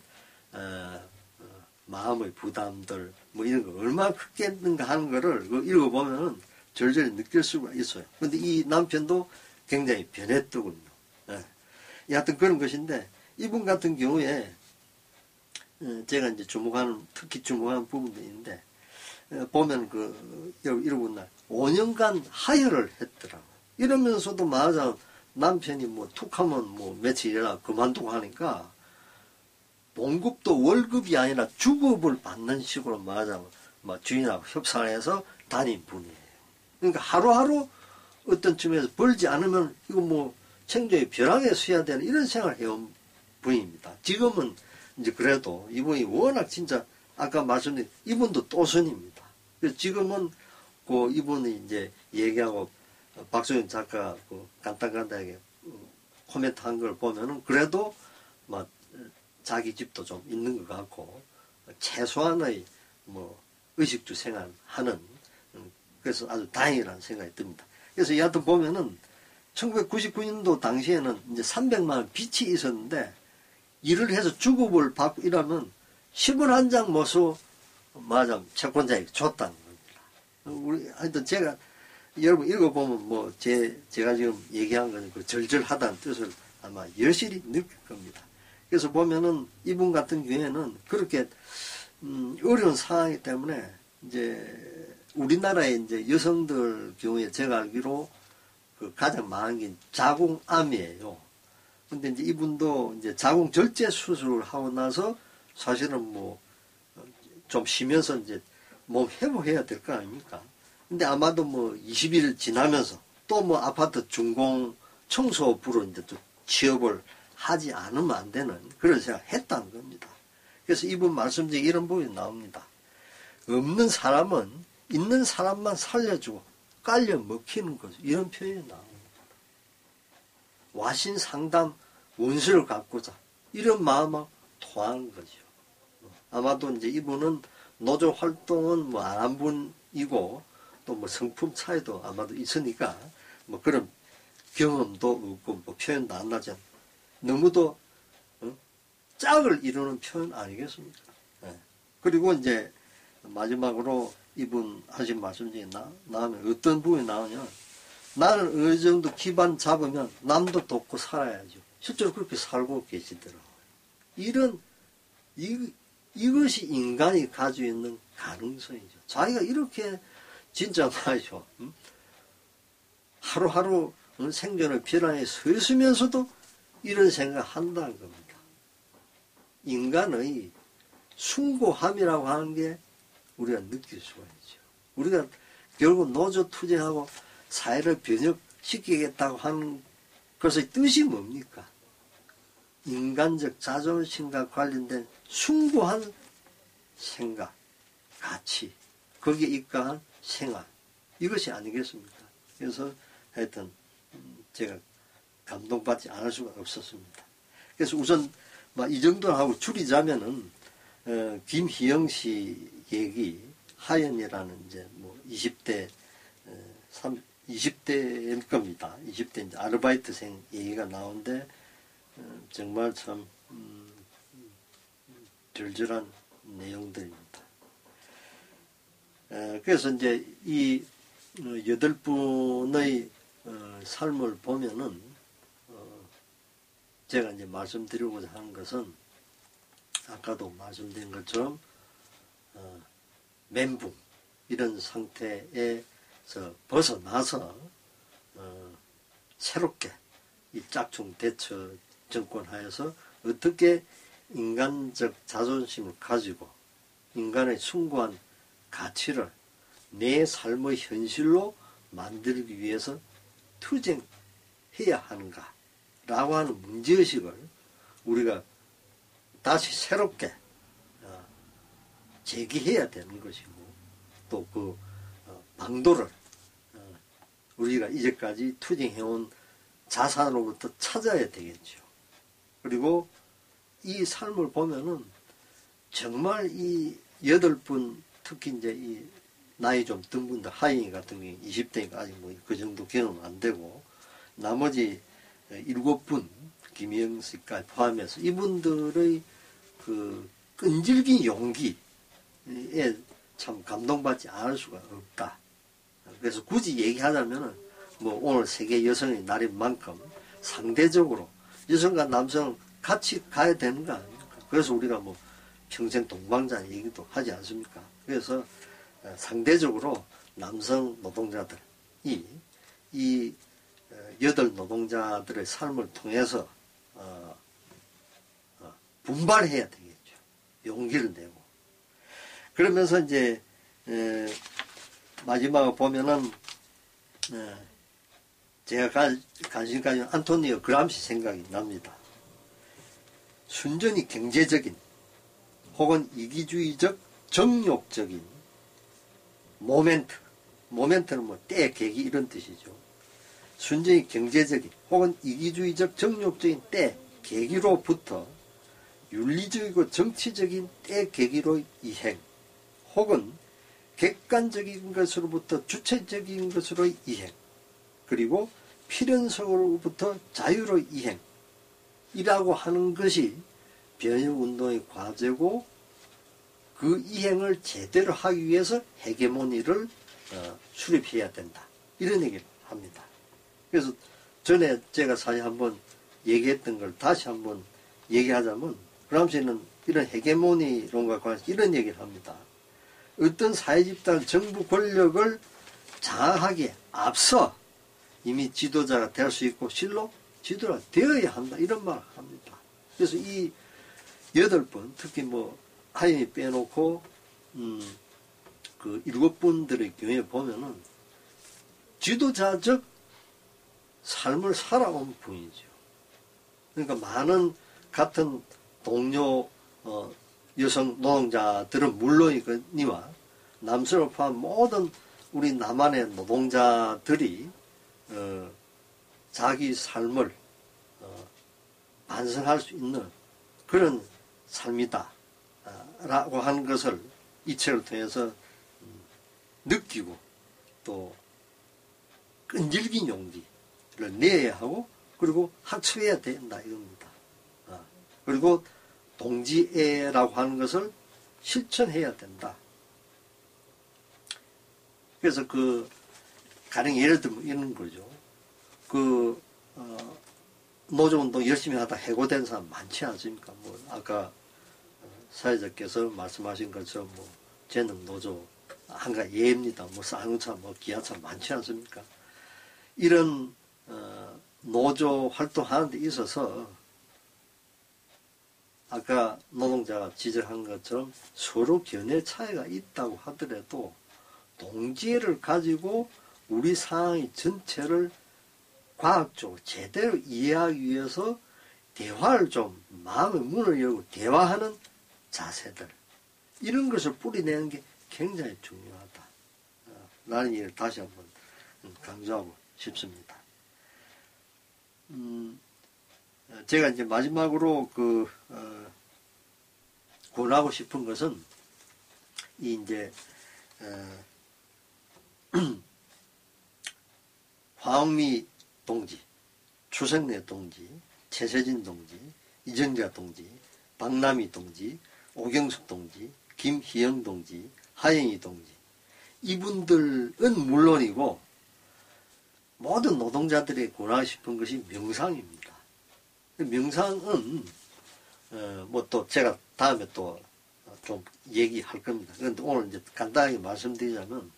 마음의 부담들 뭐 이런 거 얼마나 크겠는가 하는 거를 읽어보면은 절절히 느낄 수가 있어요. 근데 이 남편도 굉장히 변했더군요. 여하튼 그런 것인데 이분 같은 경우에 제가 이제 특히 주목하는 부분도 있는데 보면 이러고 날 5년간 하혈을 했더라고. 이러면서도 맞아 남편이 뭐 툭하면 뭐 며칠 일하다 그만두고 하니까 봉급도 월급이 아니라 주급을 받는 식으로 맞아 막 주인하고 협상을 해서 다닌 분이에요. 그러니까 하루하루 어떤 쯤에서 벌지 않으면 이거 뭐 생존의 벼랑에 서야 되는 이런 생활을 해온 분입니다. 지금은 이제 그래도 이분이 워낙 진짜 아까 말씀드린 이분도 또선입니다. 그래서 지금은 그 이분이 이제 얘기하고 박소영 작가 간단하게 코멘트 한 걸 보면은 그래도 막 자기 집도 좀 있는 것 같고 최소한의 뭐 의식주 생활하는 그래서 아주 다행이라는 생각이 듭니다. 그래서 여하튼 보면은 1999년도 당시에는 이제 300만 원 빚이 있었는데 일을 해서 주급을 받고 이러면 신문 한 장 모수 맞아 채권자에게 줬다는 겁니다. 우리 하여튼 제가 여러분 읽어보면 뭐 제가 지금 얘기한 거는 그 절절하다는 뜻을 아마 여실히 느낄 겁니다. 그래서 보면은 이분 같은 경우에는 그렇게 어려운 상황이기 때문에 이제 우리나라의 이제 여성들 경우에 제가 알기로 그 가장 많은 게 자궁암이에요. 근데 이제 이분도 이제 자궁 절제 수술을 하고 나서 사실은 뭐 좀 쉬면서 이제 몸 회복해야 될 거 아닙니까? 근데 아마도 뭐 20일 지나면서 또 뭐 아파트 준공 청소부로 이제 또 취업을 하지 않으면 안 되는 그런 생각을 했다는 겁니다. 그래서 이분 말씀 중에 이런 부분이 나옵니다. 없는 사람은 있는 사람만 살려주고 깔려 먹히는 거죠. 이런 표현이 나옵니다. 와신 상담 원수를 갚고자 이런 마음을 토한 거죠. 아마도 이제 이분은 노조 활동은 뭐 안 한 분이고 또 뭐 성품 차이도 아마도 있으니까 뭐 그런 경험도 없고 뭐 표현도 안 나죠. 너무도 짝을 이루는 표현 아니겠습니까? 네. 그리고 이제 마지막으로 이분 하신 말씀 중에 나오면 어떤 부분이 나오냐? 나는 어느 정도 기반 잡으면 남도 돕고 살아야죠. 실제로 그렇게 살고 계시더라고요. 이것이 인간이 가지고 있는 가능성이죠. 자기가 이렇게 진짜 말이죠. 하루하루 생존의 벼랑에 서 있으면서도 이런 생각을 한다는 겁니다. 인간의 숭고함이라고 하는 게 우리가 느낄 수가 있죠. 우리가 결국 노조 투쟁하고 사회를 변혁시키겠다고 하는 것의 뜻이 뭡니까? 인간적 자존심과 관련된 숭고한 생각, 가치, 거기에 입각한 생활, 이것이 아니겠습니까? 그래서 하여튼 제가 감동받지 않을 수가 없었습니다. 그래서 우선 이 정도 하고 줄이자면은 김희영 씨 얘기, 하연이라는 이제 뭐 20대일 겁니다. 20대 이제 아르바이트생 얘기가 나오는데 정말 참 절절한 내용들입니다. 그래서 이제 이 8분의 삶을 보면은 제가 이제 말씀드리고자 하는 것은 아까도 말씀드린 것처럼 멘붕 이런 상태에서 벗어나서 새롭게 이 짝퉁 대처 정권 하에서 어떻게 인간적 자존심을 가지고 인간의 숭고한 가치를 내 삶의 현실로 만들기 위해서 투쟁해야 하는가 라고 하는 문제의식을 우리가 다시 새롭게 제기해야 되는 것이고 또 그 방도를 우리가 이제까지 투쟁해온 자산으로부터 찾아야 되겠죠. 그리고 이 삶을 보면은 정말 이 8분 특히 이제 이 나이 좀 든 분들 하인이 같은 경우 20대니까 아직 뭐 그 정도 경험 안 되고 나머지 7분 김희영 씨까지 포함해서 이분들의 그 끈질긴 용기에 참 감동받지 않을 수가 없다. 그래서 굳이 얘기하자면은 뭐 오늘 세계 여성의 날인 만큼 상대적으로 여성과 남성 같이 가야 되는 거 아닙니까? 그래서 우리가 뭐 평생 동반자 얘기도 하지 않습니까? 그래서 상대적으로 남성 노동자들이 이 8 노동자들의 삶을 통해서 분발해야 되겠죠. 용기를 내고. 그러면서 이제 마지막에 보면은 제가 관심 가진 안토니오 그람시 생각이 납니다. 순전히 경제적인 혹은 이기주의적 정욕적인 모멘트는 뭐 때, 계기 이런 뜻이죠. 순전히 경제적인 혹은 이기주의적 정욕적인 때, 계기로부터 윤리적이고 정치적인 때, 계기로의 이행 혹은 객관적인 것으로부터 주체적인 것으로의 이행 그리고 필연성으로부터 자유로의 이행이라고 하는 것이 변혁운동의 과제고 그 이행을 제대로 하기 위해서 헤게모니를 수립해야 된다. 이런 얘기를 합니다. 그래서 전에 제가 사실 한번 얘기했던 걸 다시 한번 얘기하자면 그람시는 이런 헤게모니론과 관해서 이런 얘기를 합니다. 어떤 사회집단 정부 권력을 장악하기에 앞서 이미 지도자가 될 수 있고 실로 지도자가 되어야 한다. 이런 말을 합니다. 그래서 이 8번 특히 뭐 하인이 빼놓고 그 일곱 분들의 경우에 보면은 지도자적 삶을 살아온 분이죠. 그러니까 많은 같은 동료 여성 노동자들은 물론이거니와 남성을 포함한 모든 우리 남한의 노동자들이 자기 삶을 반성할 수 있는 그런 삶이다 라고 하는 것을 이 책을 통해서 느끼고 또 끈질긴 용기를 내야 하고 그리고 학습해야 된다 이겁니다. 그리고 동지애라고 하는 것을 실천해야 된다. 그래서 가령 예를 들면 이런 거죠. 노조운동 열심히 하다 해고된 사람 많지 않습니까? 뭐 아까 사회자께서 말씀하신 것처럼 뭐 재능 노조 한가 예입니다. 뭐 쌍용차, 뭐 기아차 많지 않습니까? 이런 노조 활동하는 데 있어서 아까 노동자가 지적한 것처럼 서로 견해 차이가 있다고 하더라도 동지애를 가지고 우리 상황의 전체를 과학적으로 제대로 이해하기 위해서 대화를 좀 마음의 문을 열고 대화하는 자세들 이런 것을 뿌리내는 게 굉장히 중요하다. 라는 얘기를 다시 한번 강조하고 싶습니다. 제가 이제 마지막으로 권하고 싶은 것은 이제 황미 동지, 추석래 동지, 최세진 동지, 이정자 동지, 박남희 동지, 오경숙 동지, 김희영 동지, 하영희 동지 이분들은 물론이고 모든 노동자들이 권하고 싶은 것이 명상입니다. 명상은 뭐 또 제가 다음에 또 좀 얘기할 겁니다. 그런데 오늘 이제 간단하게 말씀드리자면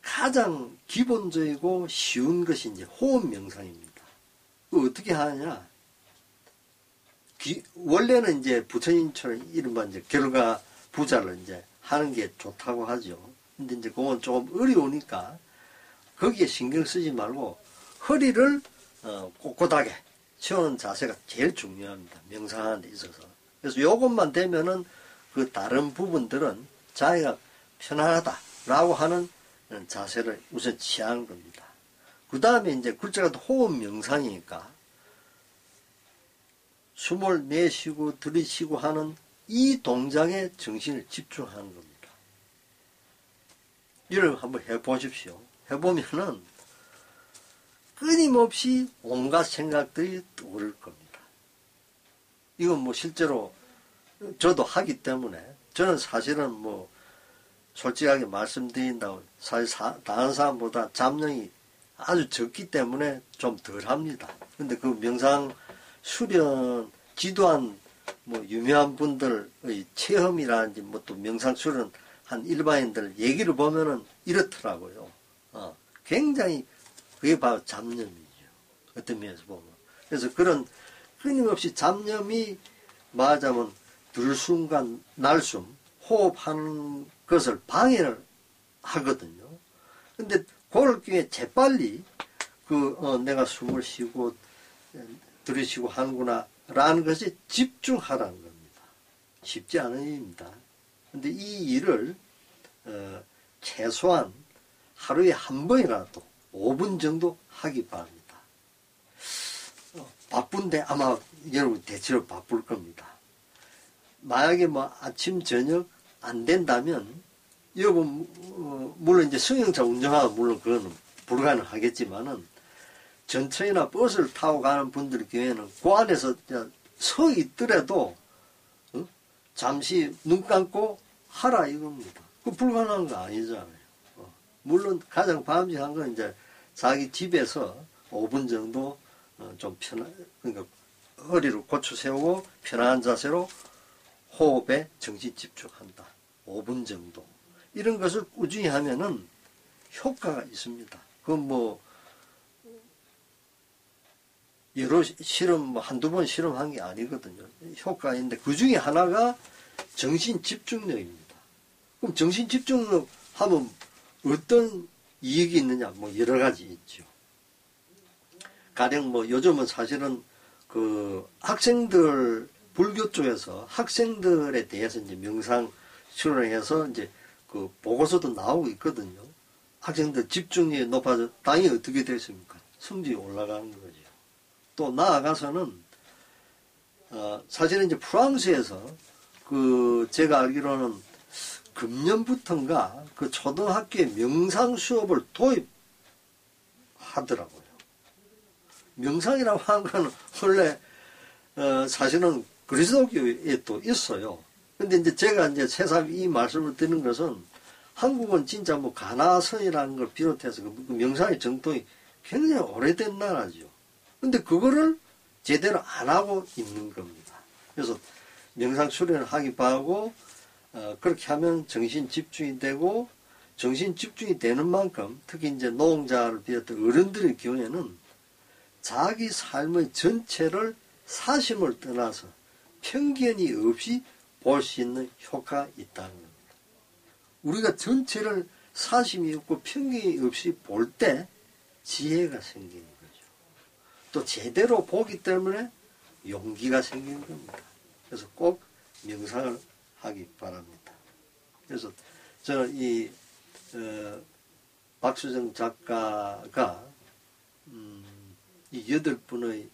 가장 기본적이고 쉬운 것이 이제 호흡 명상입니다. 어떻게 하느냐? 원래는 이제 부처님처럼 이른바 이제 결과 부자를 이제 하는 게 좋다고 하죠. 근데 이제 그건 조금 어려우니까 거기에 신경 쓰지 말고 허리를 꼿꼿하게 세우는 자세가 제일 중요합니다. 명상하는 데 있어서. 그래서 요것만 되면은 그 다른 부분들은 자기가 편안하다라고 하는 자세를 우선 취하는 겁니다. 그 다음에 이제 글자가 호흡 명상이니까 숨을 내쉬고 들이쉬고 하는 이 동작에 정신을 집중하는 겁니다. 이를 한번 해보십시오. 해보면은 끊임없이 온갖 생각들이 떠오를 겁니다. 이건 뭐 실제로 저도 하기 때문에 저는 사실은 뭐 솔직하게 말씀드린다고 사실 다른 사람보다 잡념이 아주 적기 때문에 좀 덜합니다. 근데 그 명상 수련 지도한 뭐 유명한 분들의 체험이라든지 뭐 또 명상 수련 한 일반인들 얘기를 보면은 이렇더라고요. 굉장히 그게 바로 잡념이죠. 어떤 면에서 보면. 그래서 그런 끊임없이 잡념이 말하자면 들숨과 날숨, 호흡하는 것을 방해를 하거든요. 근데 그럴 경우에 재빨리 내가 숨을 쉬고 들이쉬고 하는구나 라는 것이 집중하라는 겁니다. 쉽지 않은 일입니다. 근데 이 일을 최소한 하루에 한 번이라도 5분 정도 하기 바랍니다. 바쁜데 아마 여러분 대체로 바쁠 겁니다. 만약에 뭐 아침 저녁 안 된다면 여러분 물론 이제 승용차 운전하고 물론 그거는 불가능하겠지만은 전철이나 버스를 타고 가는 분들 경우에는 그 안에서 서 있더라도 잠시 눈 감고 하라 이겁니다. 그 불가능한 거 아니잖아요. 물론 가장 바람직한 건 이제 자기 집에서 5분 정도 좀 그러니까 허리를 고쳐 세우고 편안한 자세로 호흡에 정신 집중한다. 5분 정도. 이런 것을 꾸준히 하면은 효과가 있습니다. 그건 뭐 여러 실험, 뭐 한두 번 실험한 게 아니거든요. 효과가 있는데 그 중에 하나가 정신 집중력입니다. 그럼 정신 집중하면 어떤 이익이 있느냐? 뭐 여러 가지 있죠. 가령 뭐 요즘은 사실은 그 학생들 불교 쪽에서 학생들에 대해서 이제 명상 수련해서 이제 그 보고서도 나오고 있거든요. 학생들 집중력이 높아져 당연히 어떻게 됐습니까? 성적이 올라가는 거죠. 또 나아가서는 사실은 이제 프랑스에서 그 제가 알기로는 금년부터인가 그 초등학교에 명상 수업을 도입하더라고요. 명상이라고 하는 거는 원래 사실은 그리스도교에 또 있어요. 근데 이제 제가 이제 새삼 이 말씀을 드리는 것은 한국은 진짜 뭐 가나선이라는 걸 비롯해서 그 명상의 정통이 굉장히 오래된 나라죠. 근데 그거를 제대로 안 하고 있는 겁니다. 그래서 명상 수련을 하기 바라고 그렇게 하면 정신 집중이 되고 정신 집중이 되는 만큼 특히 이제 노동자를 비롯한 어른들의 경우에는 자기 삶의 전체를 사심을 떠나서 편견이 없이 볼 수 있는 효과가 있다는 겁니다. 우리가 전체를 사심이 없고 편견이 없이 볼 때 지혜가 생기는 거죠. 또 제대로 보기 때문에 용기가 생기는 겁니다. 그래서 꼭 명상을 하기 바랍니다. 그래서 저는 이 박수정 작가가 이 8분의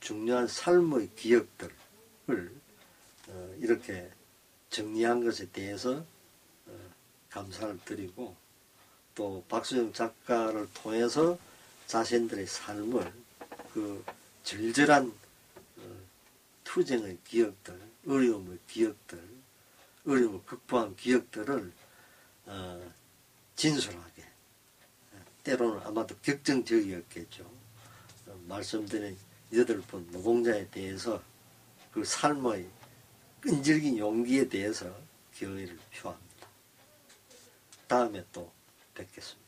중요한 삶의 기억들을 이렇게 정리한 것에 대해서 감사를 드리고 또 박수정 작가를 통해서 자신들의 삶을 그 절절한 투쟁의 기억들, 어려움의 기억들, 어려움을 극복한 기억들을 진솔하게 때로는 아마도 격정적이었겠죠. 말씀드린 8분 노동자에 대해서 그 삶의 끈질긴 용기에 대해서 경의를 표합니다. 다음에 또 뵙겠습니다.